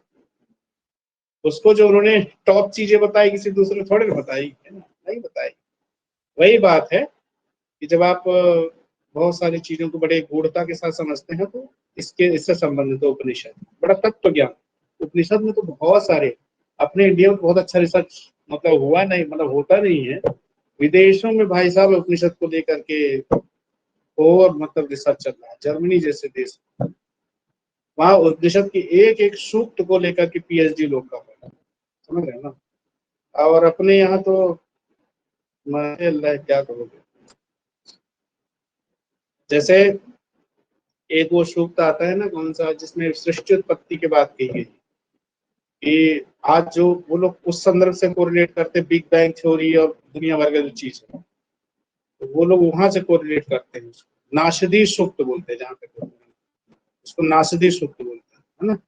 उसको जो उन्होंने टॉप चीजें बताई किसी दूसरे ने थोड़े बताई, है ना, नहीं बताई। वही बात है कि जब आप बहुत सारी चीजों को बड़े गूढ़ता के साथ समझते हैं, तो इससे संबंधित है उपनिषद, बड़ा तत्व ज्ञान। उपनिषद में तो बहुत सारे, अपने इंडिया में बहुत अच्छा रिसर्च मतलब हुआ नहीं, मतलब होता नहीं है। विदेशों में भाई साहब उपनिषद को लेकर के और मतलब रिसर्च चल रहा है। जर्मनी जैसे देश, वहां उपनिषद की एक एक सूक्त को लेकर के पीएचडी लोग कर रहे हैं, समझ रहे हैं ना। और अपने यहाँ तो क्या करोगे, जैसे एक वो सूक्त आता है ना, कौन सा, जिसमें सृष्टि उत्पत्ति की बात कही गई कि आज जो वो लोग उस संदर्भ से कोरिलेट करते, बिग बैंग थ्योरी और दुनिया भर का जो चीज है, तो वो लोग वहां से कोरिलेट करते हैं। नाशदी सूक्त बोलते हैं, जहां तक उसको नाशदी सूक्त बोलते हैं, है ना।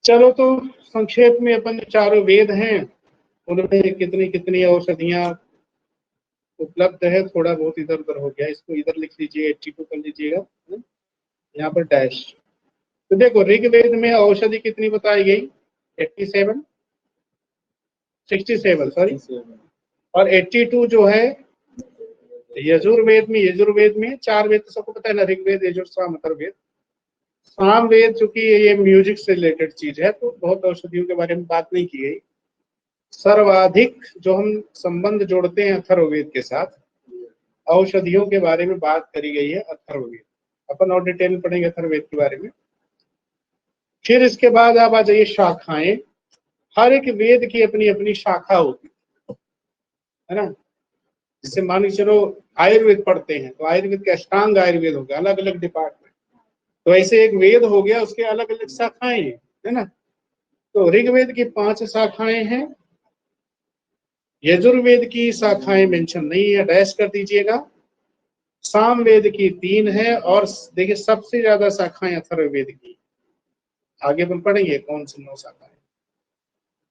चलो, तो संक्षेप में अपन चारों वेद हैं, उनमें कितनी कितनी औषधियां उपलब्ध है, थोड़ा बहुत इधर उधर हो गया, इसको इधर लिख लीजिए, 82 कर लीजिएगा, यहाँ पर डैश। तो देखो ऋग्वेद में औषधि कितनी बताई गई, 87, 67 सॉरी, और 82 जो है यजुर्वेद में। यजुर्वेद में 4 वेद तो सबको पता है ना, ऋग्वेद, यजुर, साम, अथर्ववेद। सामवेद चूंकि ये म्यूजिक से रिलेटेड चीज है, तो बहुत औषधियों के बारे में बात नहीं की गई। सर्वाधिक जो हम संबंध जोड़ते हैं अथर्ववेद के साथ, औषधियों के बारे में बात करी गई है अथर्ववेद। अपन और डिटेल में पढ़ेंगे अथर्ववेद के बारे में। फिर इसके बाद आप आ जाइए शाखाएं। हर एक वेद की अपनी अपनी शाखा होती है ना। जैसे मान के चलो आयुर्वेद पढ़ते हैं, तो आयुर्वेद के अष्टांग आयुर्वेद हो गया, अलग अलग डिपार्टमेंट। तो ऐसे एक वेद हो गया, उसके अलग अलग शाखाएं हैं, है ना। तो ऋग्वेद की 5 शाखाएं हैं, यजुर्वेद की शाखाएं मेंशन नहीं है, डैश कर दीजिएगा। सामवेद की 3 है, और देखिए सबसे ज्यादा शाखाएं अथर्ववेद की। आगे अपन पढ़ेंगे कौन सी 9 शाखाएं,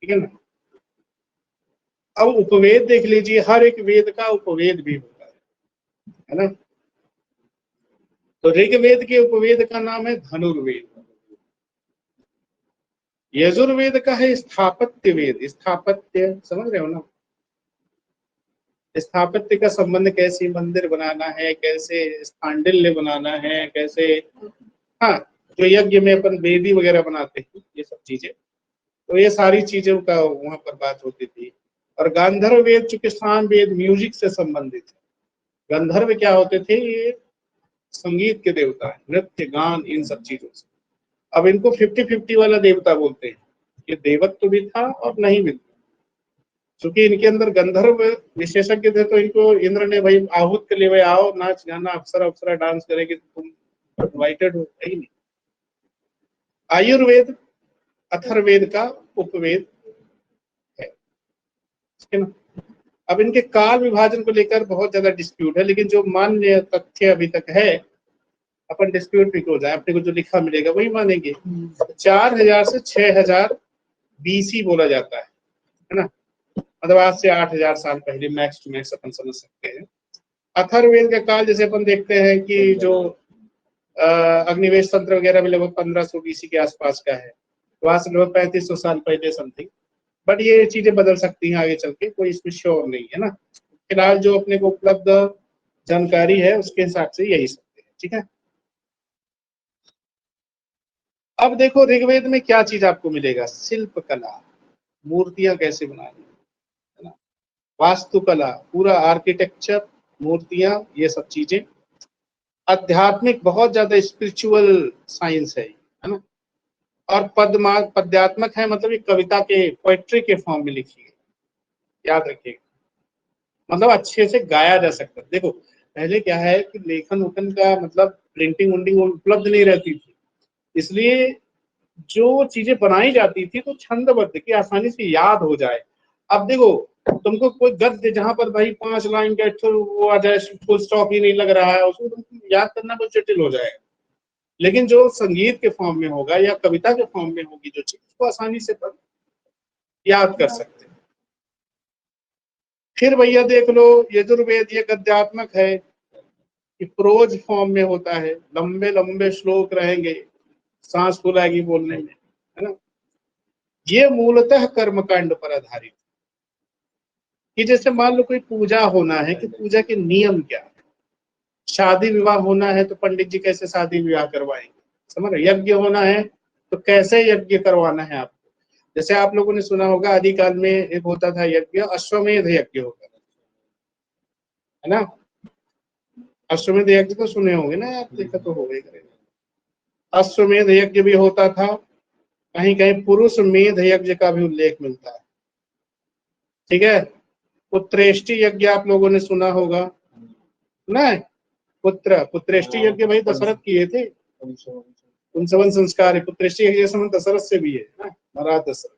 ठीक है ना। अब उपवेद देख लीजिए, हर एक वेद का उपवेद भी होता है ना। तो ऋग्वेद के उपवेद का नाम है धनुर्वेद। यजुर्वेद का है स्थापत्य वेद। स्थापत्य समझ रहे हो ना? स्थापत्य का संबंध कैसे मंदिर बनाना है, कैसे स्थांडिल्य बनाना है, कैसे, हाँ, जो यज्ञ में अपन वेदी वगैरह बनाते हैं, ये सब चीजें, तो ये सारी चीजों का वहां पर बात होती थी। और गांधर्व वेद चूंकि साम वेद म्यूजिक से संबंधित है। गंधर्व क्या होते थे? ये संगीत के देवता है, नृत्य गान इन सब चीजों से। अब इनको 50-50 वाला देवता बोलते हैं। ये देवत्व भी था और नहीं भी था। चूंकि इनके अंदर गंधर्व विशेषज्ञ थे तो इनको इंद्र ने भाई आहूत के लिए, भाई आओ नाच गाना अप्सरा अप्सरा डांस करेगी, तुम इनवाइटेड हो, है ही नहीं। आयुर्वेद अथर्ववेद का उपवेद है, ठीक है ना? अब इनके काल विभाजन को लेकर बहुत ज्यादा डिस्प्यूट है, लेकिन जो मान्य तथ्य अभी तक है, अपन डिस्प्यूट भी हो जाए, अपने को जो लिखा मिलेगा वही मानेंगे। 4000 से 6000 बीसी बोला जाता है ना? मतलब आज से 8000 साल पहले मैक्स टू मैक्स अपन समझ सकते हैं। अथर्ववेद का काल जैसे अपन देखते हैं कि जो अग्निवेश तंत्र वगैरह भी लगभग 1500 बीसी के आसपास का है, वहां से लगभग 3500 साल पहले समथिंग। बट ये चीजें बदल सकती हैं आगे चल के, कोई इसमें श्योर नहीं है ना। फिलहाल जो अपने को उपलब्ध जानकारी है उसके हिसाब से यही सकते हैं, ठीक है। अब देखो ऋग्वेद में क्या चीज आपको मिलेगा? शिल्प कला, मूर्तियां कैसे बनानी है ना, वास्तुकला, पूरा आर्किटेक्चर, मूर्तियां, ये सब चीजें। आध्यात्मिक, बहुत ज्यादा स्पिरिचुअल साइंस है ना। और पद्यात्मक है, मतलब ये कविता के, पोएट्री के फॉर्म में लिखी है, याद रखिएगा। मतलब अच्छे से गाया जा सकता है। देखो पहले क्या है कि लेखन उखन का मतलब प्रिंटिंग उंटिंग उपलब्ध नहीं रहती थी, इसलिए जो चीजें बनाई जाती थी तो छंदबद्ध की आसानी से याद हो जाए। अब देखो तुमको कोई गद्य जहां पर भाई 5 लाइन का वो आ जाए, फुल स्टॉप ही नहीं लग रहा है, उसको तुमको याद करना बहुत जटिल हो जाएगा। लेकिन जो संगीत के फॉर्म में होगा या कविता के फॉर्म में होगी जो चीज, उसको आसानी से याद कर सकते हैं। फिर भैया देख लो यजुर्वेद ये गद्यात्मक है कि प्रोज फॉर्म में होता है, लंबे लंबे श्लोक रहेंगे, सांस फूलाएगी बोलने में, है ना। ये मूलतः कर्मकांड पर आधारित कि जैसे मान लो कोई पूजा होना है कि पूजा के नियम क्या है। शादी विवाह होना है तो पंडित जी कैसे शादी विवाह करवाएंगे, समझ रहे? यज्ञ होना है तो कैसे यज्ञ करवाना है आपको। जैसे आप लोगों ने सुना होगा आदिकाल में एक होता था यज्ञ, अश्वमेध यज्ञ होता था, है ना। अश्वमेध यज्ञ तो सुने होंगे ना आप, देखा तो होगा करेगा। अश्वमेध यज्ञ भी होता था, कहीं कहीं पुरुष मेध यज्ञ का भी उल्लेख मिलता है, ठीक है। पुत्रेष्टि यज्ञ आप लोगों ने सुना होगा ना। पुत्रेष्टि यज्ञ भाई दशरथ किए थे, पुंसवन संस्कार है। पुत्रेष्टि यज्ञ संबंध दशरथ से भी है ना, महाराज दशरथ।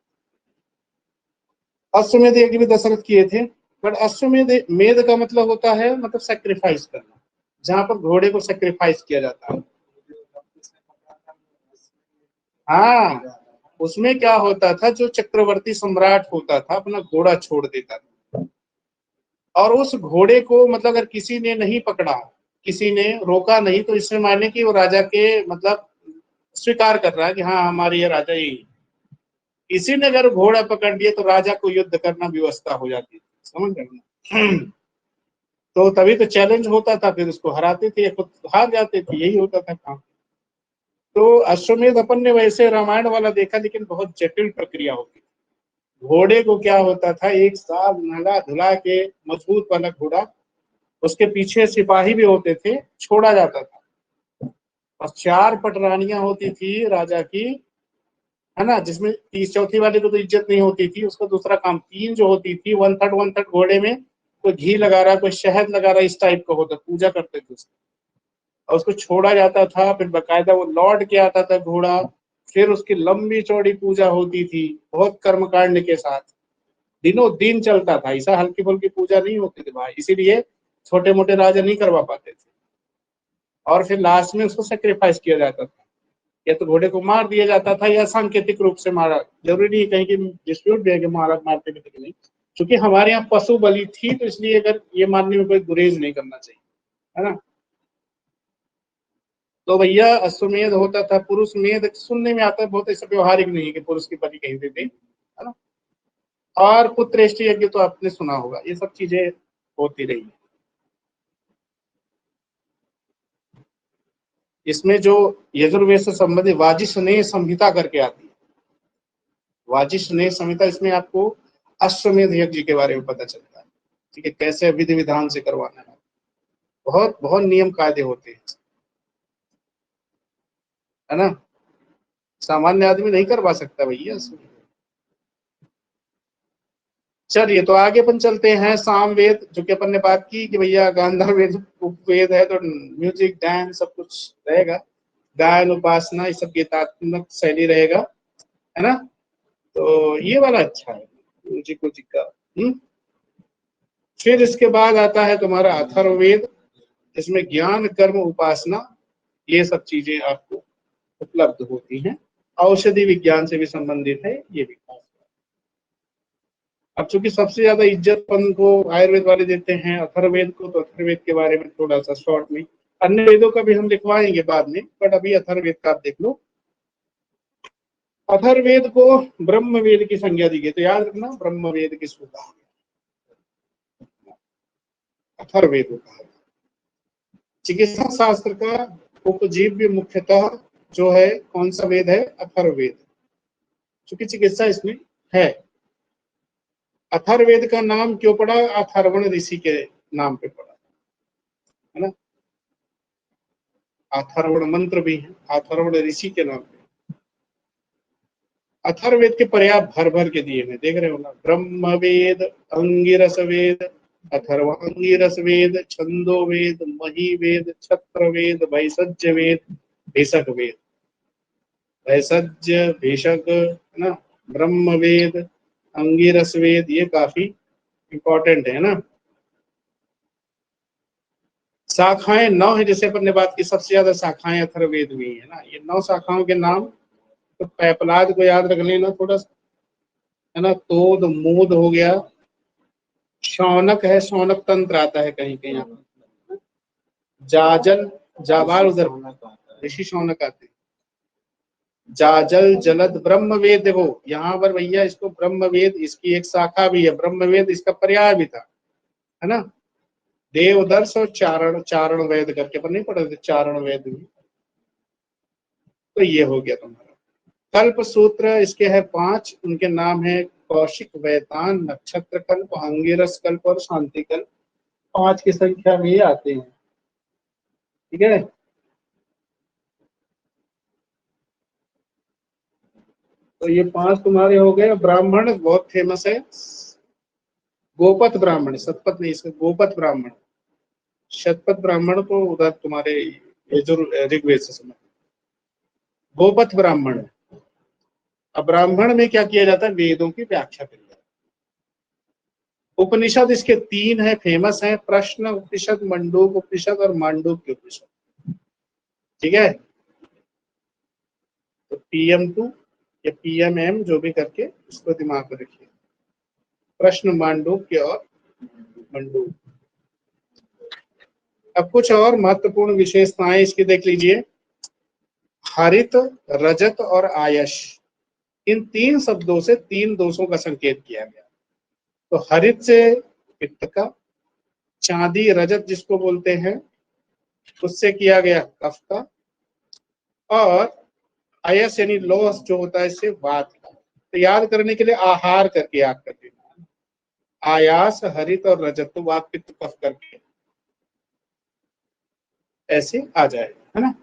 अश्वमेध यज्ञ भी दशरथ किए थे। बट अश्वमेध मेध का मतलब होता है मतलब सेक्रीफाइस करना, जहां पर घोड़े को सेक्रीफाइस किया जाता है। हाँ, उसमें क्या होता था, जो चक्रवर्ती सम्राट होता था अपना घोड़ा छोड़ देता था, और उस घोड़े को मतलब अगर किसी ने नहीं पकड़ा, किसी ने रोका नहीं, तो इसमें माने कि वो राजा के मतलब स्वीकार कर रहा है कि हाँ हमारी ये राजा ही। किसी ने अगर घोड़ा पकड़ लिया तो राजा को युद्ध करना व्यवस्था हो जाती थी, समझ रहे हो। तो तभी तो चैलेंज होता था, फिर उसको हराते थे या खुद हार जाते थे, यही होता था काम। तो अश्वमेध अपन ने वैसे रामायण वाला देखा, लेकिन बहुत जटिल प्रक्रिया होती। घोड़े को क्या होता था, एक साल नहला धुला के मजबूत वाला घोड़ा, उसके पीछे सिपाही भी होते थे, छोड़ा जाता था। और 4 पटरानियां होती थी राजा की, है ना, जिसमें 30 चौथी वाले को तो इज्जत नहीं होती थी, उसका दूसरा काम। 3 जो होती थी, 1/3 घोड़े में कोई घी लगा रहा है, कोई शहद लगा रहा है, इस टाइप का होता, पूजा करते थे उसको। और उसको छोड़ा जाता था, फिर बकायदा वो लौट के आता था घोड़ा, फिर उसकी लंबी चौड़ी पूजा होती थी, बहुत कर्मकांड के साथ, दिनों दिन चलता था। ऐसा हल्की फुल्की पूजा नहीं होती थी भाई, इसीलिए छोटे मोटे राजा नहीं करवा पाते थे। और फिर लास्ट में उसको सेक्रीफाइस किया जाता था, या तो घोड़े को मार दिया जाता था या सांकेतिक रूप से मारा। जरूरी नहीं कहीं की डिस्प्यूट भी है कि मारा मारते भी नहीं, क्योंकि हमारे यहाँ पशु बलि थी, तो इसलिए अगर ये मानने में कोई गुरेज नहीं करना चाहिए, है ना। तो भैया अश्वमेध होता था, पुरुष मेध सुनने में आता है, बहुत ऐसा व्यवहारिक नहीं है कि पुरुष की पति कहीं देते, है ना। और पुत्रेष्टि यज्ञ तो आपने सुना होगा, ये सब चीजें होती रही। इसमें जो यजुर्वेद से संबंधित वाजिस्नेह संहिता करके आती है, वाजिस्नेह संहिता, इसमें आपको अश्वमेध यज्ञ के बारे में पता चलता है, ठीक है, कैसे विधि विधान से करवाना है, बहुत बहुत नियम कायदे होते हैं, है ना। सामान्य आदमी नहीं करवा सकता भैया। चलिए, तो आगे अपन चलते हैं साम वेद, जो कि अपन ने बात की कि भैया गांधार वेद उपवेद है, तो म्यूजिक डांस सब कुछ रहेगा, गायन उपासना ये सब गीतात्मक शैली रहेगा, है ना। तो ये वाला अच्छा है म्यूजिक म्यूजिक का। फिर इसके बाद आता है तुम्हारा अथर्ववेद, जिसमें ज्ञान कर्म उपासना ये सब चीजें आपको उपलब्ध होती हैं, औषधि विज्ञान से भी संबंधित है ये भी खास। अब चूंकि सबसे ज्यादा इज्जत अपन को आयुर्वेद वाले देते हैं अथर्ववेद को, तो अथर्ववेद के बारे में थोड़ा सा शॉर्ट में, अन्य वेदों का भी हम लिखवाएंगे बाद में, बट अभी अथर्ववेद का आप देख लो। अथर्ववेद को ब्रह्मवेद की संज्ञा दी गई, तो याद रखना ब्रह्मवेद किसको कहा गया, अथर्ववेद को कहा गया। चिकित्सा शास्त्र का उपजीव्य मुख्यतः जो है कौन सा वेद है, अथर्ववेद, चूंकि चिकित्सा इसमें है। अथर्ववेद का नाम क्यों पड़ा, अथर्वण ऋषि के नाम पे पड़ा, है ना। अथर्वण मंत्र भी है, अथर्वण ऋषि के नाम पे। अथर्ववेद के पर्याय भर भर के दिए हैं, देख रहे हो ना, ब्रह्म वेद, अंगिरस वेद, अथर्व अंगिरस वेद, छंदो वेद, मही वेद, छत्र वेद, भैषज्य वेद, भेषक वेद, भैषज्य भेषक, है ना, ब्रह्म वेद, अंगिरस वेद, ये काफी इंपॉर्टेंट है ना। शाखाएं 9 है, जैसे अपन ने बात की सबसे ज्यादा शाखाएं अथर्ववेद में है ना, ये 9 शाखाओं के नाम, तो पैपलाद को याद रख लेना थोड़ा सा, है ना। तोद मूद हो गया, शौनक है, शौनक तंत्र आता है कहीं कहीं, जाजल, जाबाल उधर ऋषि शौनक आते हैं, जाजल जलद ब्रह्मवेद, देखो यहाँ पर भैया इसको ब्रह्मवेद, इसकी एक शाखा भी है ब्रह्मवेद, इसका पर्याय भी था, है ना। देवदर्श और चारण, चारण वेद करके अपन नहीं पढ़े थे, चारण वेद भी, तो ये हो गया तुम्हारा। कल्प सूत्र इसके है 5, उनके नाम है कौशिक, वैतान, नक्षत्र कल्प, अंगिरस कल्प और शांति कल्प, 5 की संख्या में ये आते हैं, ठीक है। तो ये 5 तुम्हारे हो गए। ब्राह्मण बहुत फेमस है, गोपत ब्राह्मण, सतपथ नहीं, इसका गोपत ब्राह्मण, शतपथ ब्राह्मण को उधर तुम्हारे ऋग्वेद से समझ, गोपथ ब्राह्मण। अब ब्राह्मण में क्या किया जाता है, वेदों की व्याख्या करी जाती है। उपनिषद इसके 3 है, फेमस है, प्रश्न उपनिषद, मंडूक उपनिषद और मांडूक्य उपनिषद, ठीक है। तो PM2 या PMM जो भी करके इसको दिमाग में रखिए, प्रश्न, मांडूक्य और मंडूक। अब कुछ और महत्वपूर्ण विशेषताएं इसकी देख लीजिए। हरित, रजत और आयश, इन 3 शब्दों से 3 दोषों का संकेत किया गया। तो हरित से पित्त का, चांदी रजत जिसको बोलते हैं उससे किया गया कफ का, और आयस यानी लोह जो होता है इससे वात का। तो याद करने के लिए आहार करके याद कर देना, आयास, हरित और रजत, तो वात पित्त कफ करके ऐसे आ जाए, है ना।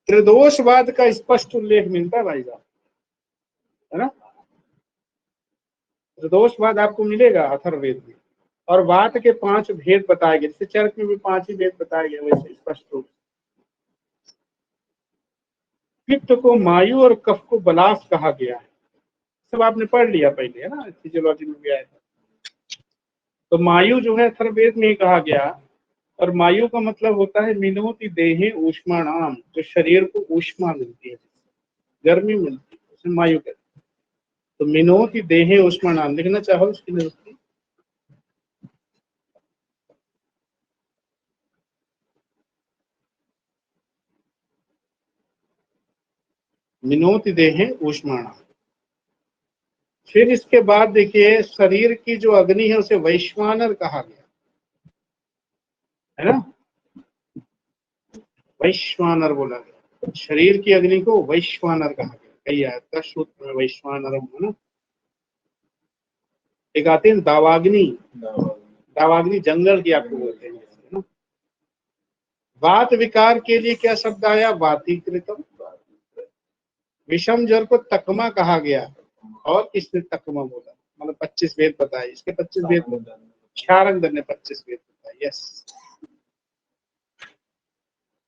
त्रिदोषवाद का स्पष्ट उल्लेख मिलता है भाई साहब, है ना। त्रिदोषवाद आपको मिलेगा अथर्ववेद में, और वात के 5 भेद बताए गए, जैसे चरक में भी 5 ही भेद बताए गए, वैसे स्पष्ट रूप। पित्त को मायु और कफ को बलास कहा गया है, सब आपने पढ़ लिया पहले, है ना, फिजियोलॉजी में भी आया था। तो मायु जो है अथर्ववेद में ही कहा गया, और मायु का मतलब होता है मिनोति देहे ऊष्माणाम, जो शरीर को ऊष्मा मिलती है, गर्मी मिलती है, उसे मायु कहते हैं। तो मिनोति देहे ऊष्माणाम लिखना चाहो उसकी निरुक्ति। मिनोति देहे ऊष्माणा। फिर इसके बाद देखिए शरीर की जो अग्नि है उसे वैश्वानर कहा गया, है ना, वैश्वानर बोला गया। शरीर की अग्नि को वैश्वानर कहा गया। कई आता सूत्र में वैश्वानर, है ना। एक आते हैं दावाग्नि, दावाग्नि जंगल की आपको बोलते हैं, है ना। वात विकार के लिए क्या शब्द आया, वातीकृतम। विषम ज्वर को तकमा कहा गया, और किसने तकमा बोला, मतलब 25 वेद बताए, इसके 25 वेद, क्षारंगधर ने 25 वेद बताए। यस।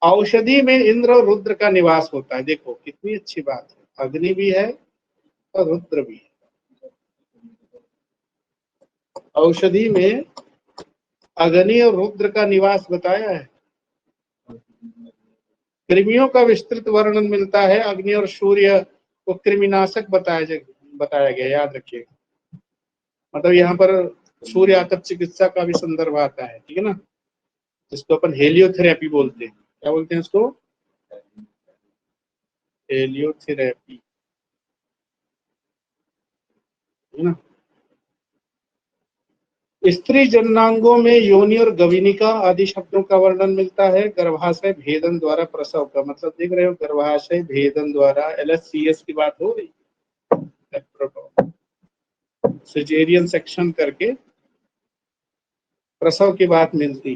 औषधि में इंद्र और रुद्र का निवास होता है। देखो कितनी अच्छी बात है, अग्नि भी है और रुद्र भी है। औषधि में अग्नि और रुद्र का निवास बताया है। कृमियों का विस्तृत वर्णन मिलता है। अग्नि और सूर्य को कृमिनाशक बताया गया, याद रखिएगा। मतलब यहाँ पर सूर्य आतप चिकित्सा का भी संदर्भ आता है, ठीक है ना, जिसको अपन हेलियोथेरेपी बोलते हैं। क्या बोलते हैं उसको, हेलियोथेरेपी, है ना। स्त्री जननांगों में योनि और गविनिका आदि शब्दों का वर्णन मिलता है। गर्भाशय भेदन द्वारा प्रसव का, मतलब देख रहे हो, गर्भाशय भेदन द्वारा, LSCS की बात हो रही, सिजेरियन सेक्शन करके प्रसव की बात मिलती,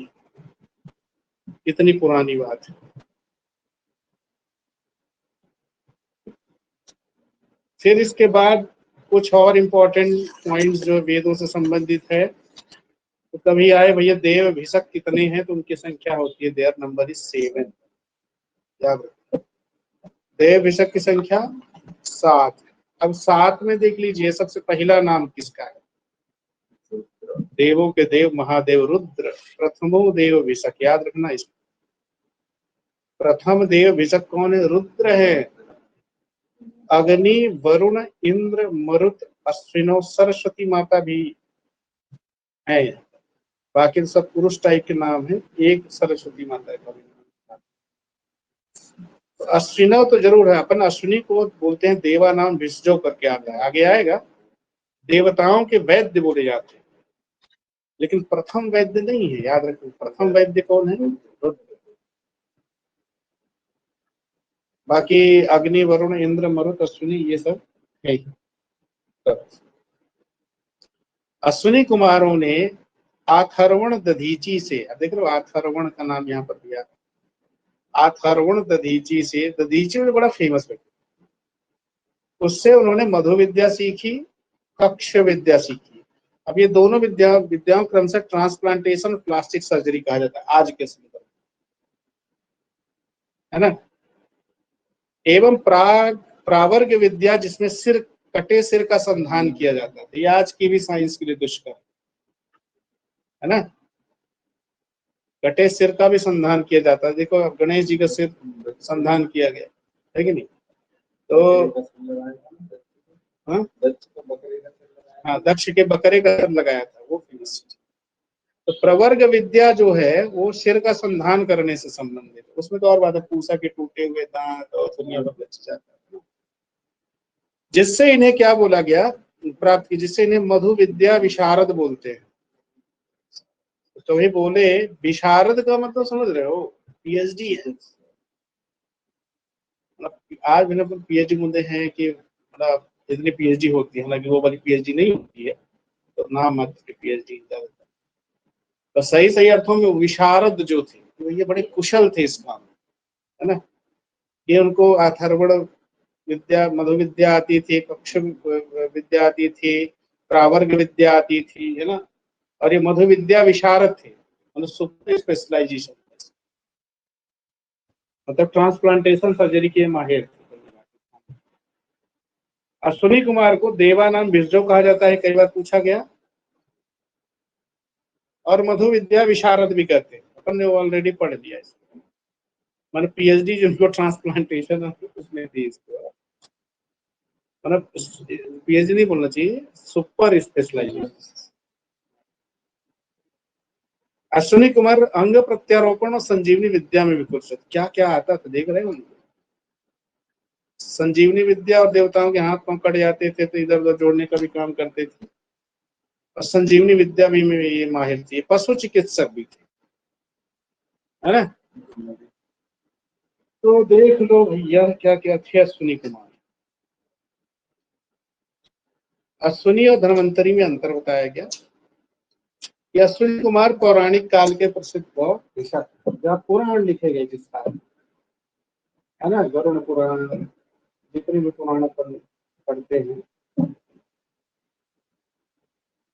कितनी पुरानी बात है। फिर इसके बाद कुछ और इम्पोर्टेंट पॉइंट्स जो वेदों से संबंधित है, तो कभी आए भैया देव भिषक कितने हैं, तो उनकी संख्या होती है, देयर नंबर इज 7। याद रखो, देव भिषक की संख्या 7। अब 7 में देख लीजिए सबसे पहला नाम किसका है, देवों के देव महादेव रुद्र, प्रथमो देव भिषक, याद रखना इसको। प्रथम देव भिषक कौन है, रुद्र है। अग्नि, वरुण, इंद्र, मरुत, अश्विनो, सरस्वती माता भी है। बाकी सब पुरुष टाइप के नाम है, एक सरस्वती माता का भी नाम। अश्विनो तो जरूर है, अपन अश्विनी को बोलते हैं देवा नाम विसर्जो करके आता है, आगे आएगा। देवताओं के वैद्य बोले जाते हैं, लेकिन प्रथम वैद्य नहीं है, याद रखो। प्रथम वैद्य कौन है, रुद्र। बाकी अग्नि, वरुण, इंद्र, मरुत, अश्विनी ये सब है ही। अश्विनी कुमारों ने आथर्वण दधीची से, अब देख लो आथर्वण का नाम यहाँ पर दिया, आथर्वण दधीची से, दधीची में बड़ा फेमस है, उससे उन्होंने मधु विद्या सीखी, कक्ष विद्या सीखी। अब ये दोनों विद्याओं क्रमशः ट्रांसप्लांटेशन, प्लास्टिक सर्जरी कहा जाता है आज के समय, है ना। एवं प्रावर्ग विद्या, जिसमें सिर, कटे सिर का संधान किया जाता है। ये आज की भी साइंस के लिए दुष्कर है ना, कटे सिर का भी संधान किया जाता है। देखो गणेश जी का सिर संधान किया गया है कि नहीं, तो हाँ, दक्ष के बकरे का सिर लगाया था, वो फेमस। तो प्रवर्ग विद्या जो है वो सिर का संधान करने से संबंधित, उसमें तो और बात है, पूसा के टूटे हुए दांत और दुनिया भर बच जाता है, जिससे इन्हें क्या बोला गया, प्राप्त की, जिससे इन्हें मधु विद्या विशारद बोलते हैं। तो ये बोले विशारद का मतलब समझ रहे हो, PhD है। मतलब आज मैंने PhD मुद्दे हैं कि मतलब जितनी PhD होती है, हालांकि वो वाली PhD नहीं होती है, तो नाम मात्र की PhD। तो सही सही अर्थों में विशारद जो थे, तो ये बड़े कुशल थे इस काम, है ना। ये उनको अथर्वण विद्या, मधु विद्या आती थी, कक्ष विद्या आती थी, प्रावर्ग विद्या आती थी, है ना। और ये मधु विद्या विशारद थे, मतलब सुपर स्पेशलाइजेशन, मतलब ट्रांसप्लांटेशन सर्जरी के माहिर थे। अश्विनी कुमार को देवा नाम विसर्जो कहा जाता है, कई बार पूछा गया, और मधु विद्या विशारद भी कहते हैं, अपन ने ऑलरेडी पढ़ लिया इसको। मतलब PhD जिनको ट्रांसप्लांटेशन उसमें थी इसको, मतलब PhD नहीं बोलना चाहिए, सुपर स्पेशलाइजेशन। अश्विनी कुमार अंग प्रत्यारोपण और संजीवनी विद्या में भी कुछ क्या क्या आता था, देख रहे हो उनको। संजीवनी विद्या और देवताओं के हाथ पांव कट जाते थे तो इधर उधर जोड़ने का भी काम करते थे, और संजीवनी विद्या भी में ये माहिर थी, पशु चिकित्सक भी थे, है ना। तो देख लो भैया क्या क्या थे अश्विनी कुमार। अश्विनी और धन्वंतरी में अंतर बताया गया। ये अश्विनी कुमार पौराणिक काल के प्रसिद्ध जहाँ पुराण लिखे गए जिस काल, है ना, गरुड़ पुराण, जितने भी पुराण पढ़ते हैं,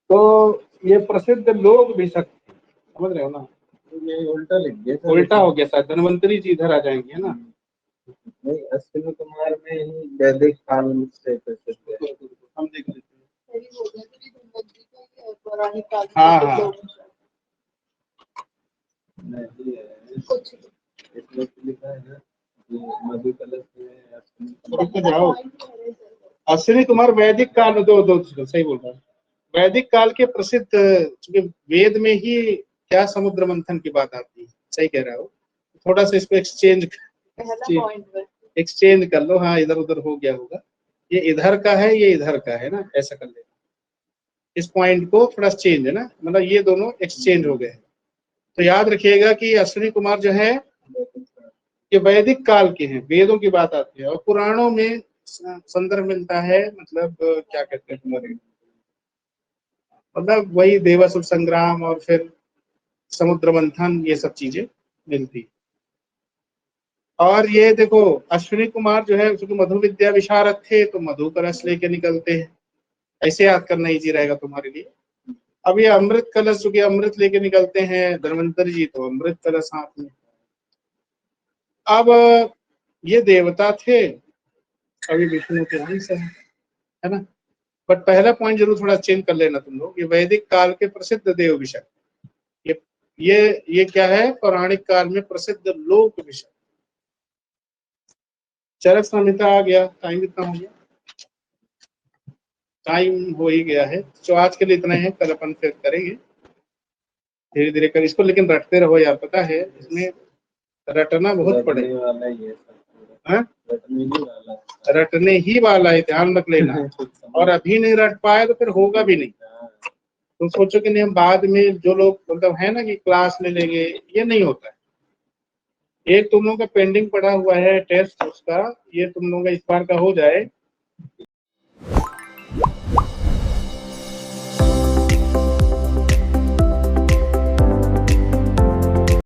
तो ये प्रसिद्ध लोग भी सकते, समझ रहे हो ना। ये उल्टा लिख दिया, उल्टा हो गया शायद, धन्वंतरी जी इधर आ जाएंगे, है ना। नहीं, अश्विनी कुमार में ही वैदिक काल से प्रसिद्ध है। हम देख लेते हैं। हाँ हाँ, हाँ। नहीं है, कुछ इसमें लिखा है ना कि मधु कलश में अश्विनी रुक जाओ, अश्विनी कुमार वैदिक काल, दो सही बोल रहा है, वैदिक काल के प्रसिद्ध, चूंकि वेद में ही क्या समुद्र मंथन की बात आती है, सही कह रहा हो, थोड़ा सा इसको पहला पॉइंट एक्सचेंज कर लो। हाँ, इधर उधर हो गया होगा, ये इधर का है, ये इधर का है ना, ऐसा कर लेना, इस पॉइंट को थोड़ा चेंज, है ना, मतलब ये दोनों एक्सचेंज हो गए। तो याद रखिएगा कि अश्विनी कुमार जो है ये वैदिक काल के हैं, वेदों की बात आती है, और पुराणों में संदर्भ मिलता है, मतलब क्या कहते हैं तुम्हारे, मतलब वही देवासुर संग्राम और फिर समुद्र मंथन, ये सब चीजें मिलती। और ये देखो अश्विनी कुमार जो है, क्योंकि मधु विद्या विशारद थे तो मधु कलश लेके निकलते हैं, ऐसे याद करना इजी रहेगा तुम्हारे लिए। अब ये अमृत कलश, चूंकि अमृत लेके निकलते हैं धन्वंतरी जी, तो अमृत कलश हाथ में। अब ये देवता थे, अभी विष्णु के अंश है ना। बट पहला पॉइंट जरूर थोड़ा चेंज कर लेना तुम लोग, ये वैदिक काल के प्रसिद्ध देव विषय, ये क्या है, पौराणिक काल में प्रसिद्ध लोक विषय। चरक संहिता आ गया, टाइम कितना हो गया, टाइम हो ही गया है, तो आज के लिए इतना है, कल अपन फिर करेंगे धीरे धीरे कर इसको, लेकिन रटते रहो यार, पता है इसमें रटना बहुत पड़ेगा, वाला ही है सब पूरा। हाँ? रटने ही वाला है। रटने ही वाला है, ध्यान रख लेना। और अभी नहीं रट पाए तो फिर होगा भी नहीं। तो सोचो कि नहीं हम बाद में जो लोग मतलब है ना कि क्लास ले लेंगे, ये नहीं होता है। एक तुम लोगों का पेंडिंग पड़ा हुआ है टेस्ट उसका, ये तुम लोगों का इस बार का हो जाए